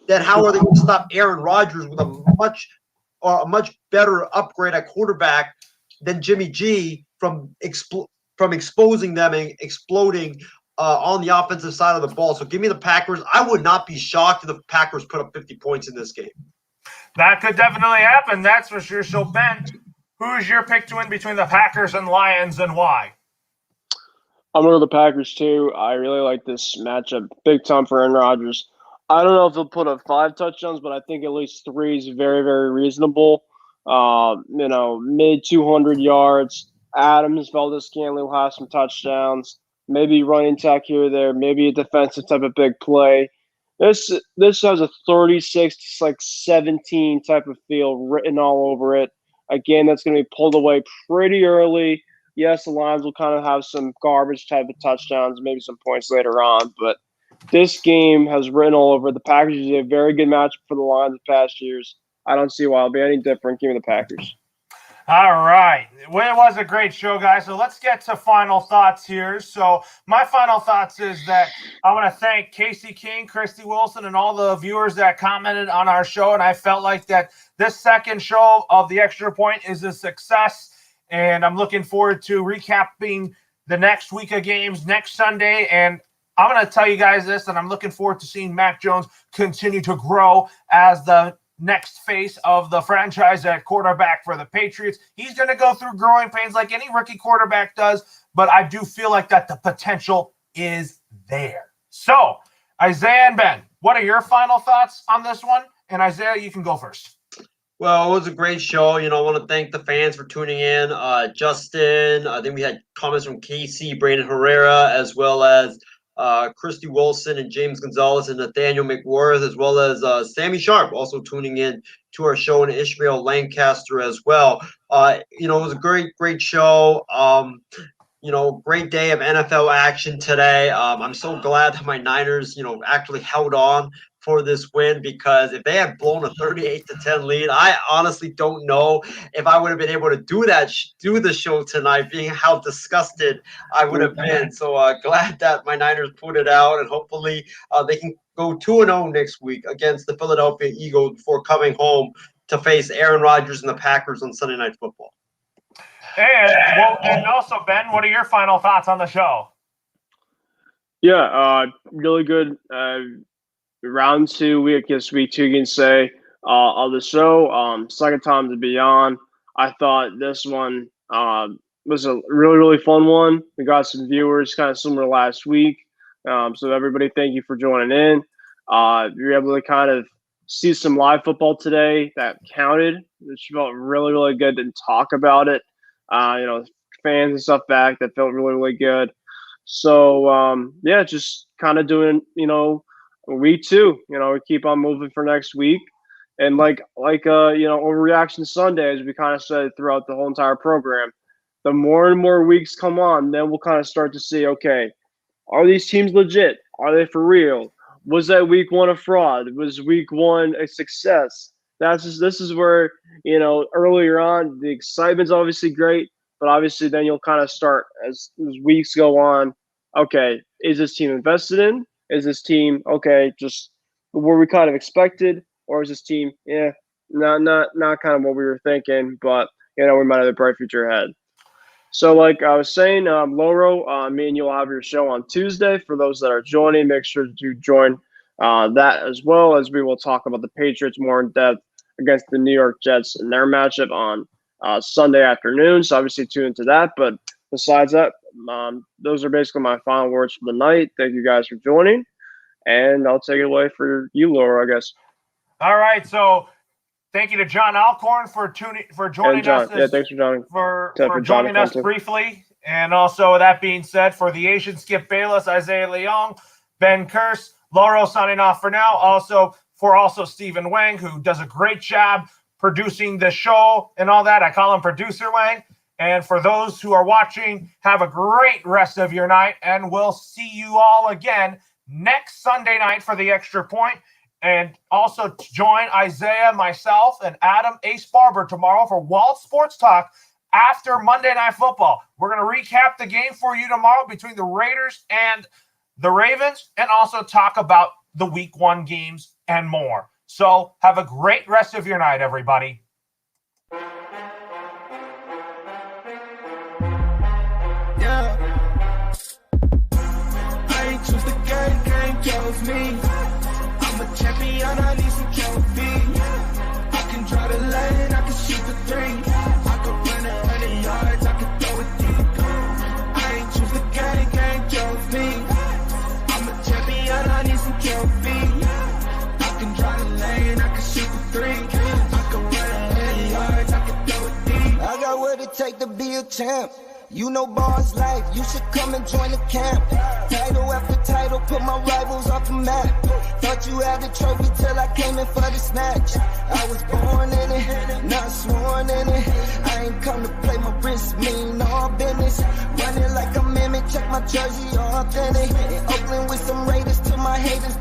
then how are they going to stop Aaron Rodgers with a much better upgrade at quarterback than Jimmy G from exposing them and exploding on the offensive side of the ball? So give me the Packers. I would not be shocked if the Packers put up 50 points in this game. That could definitely happen. That's for sure. So, Ben, who's your pick to win between the Packers and Lions and why? I'm going to go the Packers, too. I really like this matchup. Big time for Aaron Rodgers. I don't know if he'll put up 5 touchdowns, but I think at least 3 is very, very reasonable. Mid 200 yards. Adams, Valdez-Scantling will have some touchdowns. Maybe running attack here or there. Maybe a defensive type of big play. This has a 36-17 type of feel written all over it. Again, that's going to be pulled away pretty early. Yes, the Lions will kind of have some garbage type of touchdowns, maybe some points later on. But this game has written all over. The Packers is a very good matchup for the Lions the past years. I don't see why it'll be any different. Give me the Packers. All right. Well, it was a great show, guys. So let's get to final thoughts here. So my final thoughts is that I want to thank Casey King, Christy Wilson, and all the viewers that commented on our show. And I felt like that this second show of the Extra Point is a success. And I'm looking forward to recapping the next week of games next Sunday. And I'm going to tell you guys this, and I'm looking forward to seeing Mac Jones continue to grow as the next face of the franchise at quarterback for the Patriots. He's going to go through growing pains like any rookie quarterback does, but I do feel like that the potential is there. So, Isaiah and Ben, what are your final thoughts on this one? And Isaiah, you can go first. Well, it was a great show. I want to thank the fans for tuning in. Justin, I think we had comments from Casey, Brandon Herrera, as well as Christy Wilson and James Gonzalez and Nathaniel McWorth, as well as Sammy Sharp also tuning in to our show, and Ishmael Lancaster as well. It was a great show. Great day of NFL action today. I'm so glad that my Niners, actually held on for this win, because if they had blown a 38-10 lead, I honestly don't know if I would have been able to do the show tonight, being how disgusted I would have been. So glad that my Niners put it out, and hopefully they can go 2-0 next week against the Philadelphia Eagles before coming home to face Aaron Rodgers and the Packers on Sunday Night Football. And also, Ben, what are your final thoughts on the show? Yeah, really good. Round 2, week 2, you can say, of the show. Second time to be on. I thought this one was a really, really fun one. We got some viewers kind of similar last week. So everybody, thank you for joining in. You're able to kind of see some live football today that counted, which felt really, really good, and talk about it. Fans and stuff back, that felt really, really good. So, just kind of doing, week 2, we keep on moving for next week. And like Overreaction Sunday, as we kind of said throughout the whole entire program, the more and more weeks come on, then we'll kind of start to see, okay, are these teams legit? Are they for real? Was that week 1 a fraud? Was week 1 a success? This is where, earlier on, the excitement's obviously great, but obviously then you'll kind of start as weeks go on. Okay, is this team invested in? Is this team, okay, just were we kind of expected? Or is this team, not kind of what we were thinking, but, we might have a bright future ahead. So like I was saying, Loro, me and you'll have your show on Tuesday. For those that are joining, make sure to join that, as well as we will talk about the Patriots more in depth against the New York Jets and their matchup on Sunday afternoon. So obviously tune into that. But besides that, those are basically my final words for the night. Thank you guys for joining, and I'll take it away for you, Laura, I guess. All right, so thank you to John Alcorn for joining us. Thanks for joining. For joining us briefly. And also, that being said, for the Asian Skip Bayless, Isaiah Leung, Ben Kurse, Loro signing off for now. Also Stephen Wang, who does a great job producing the show and all that. I call him Producer Wang. And for those who are watching, have a great rest of your night, and we'll see you all again next Sunday night for the Extra Point. And also join Isaiah, myself, and Adam Ace Barber tomorrow for Walt Sports Talk after Monday Night Football. We're going to recap the game for you tomorrow between the Raiders and the Ravens, and also talk about the Week 1 games and more. So have a great rest of your night, everybody. Yeah. I ain't choose the game chose me. I'm a champion, I need some trophies. I can draw the lane, I can shoot the 3. I can run 100 yards, I can throw it deep. I ain't choose the game chose me. I'm a champion, I need some trophies. I can draw the lane, I can shoot the 3. I can run 100 yards, I can throw it deep. I got what it take to be a champ. You know bars life, you should come and join the camp. Title after title, put my rivals off the map. Thought you had the trophy till I came in for the snatch. I was born in it, not sworn in it. I ain't come to play, my wrist mean all business. Running like a mimic, check my jersey authentic. In Oakland with some Raiders till my haters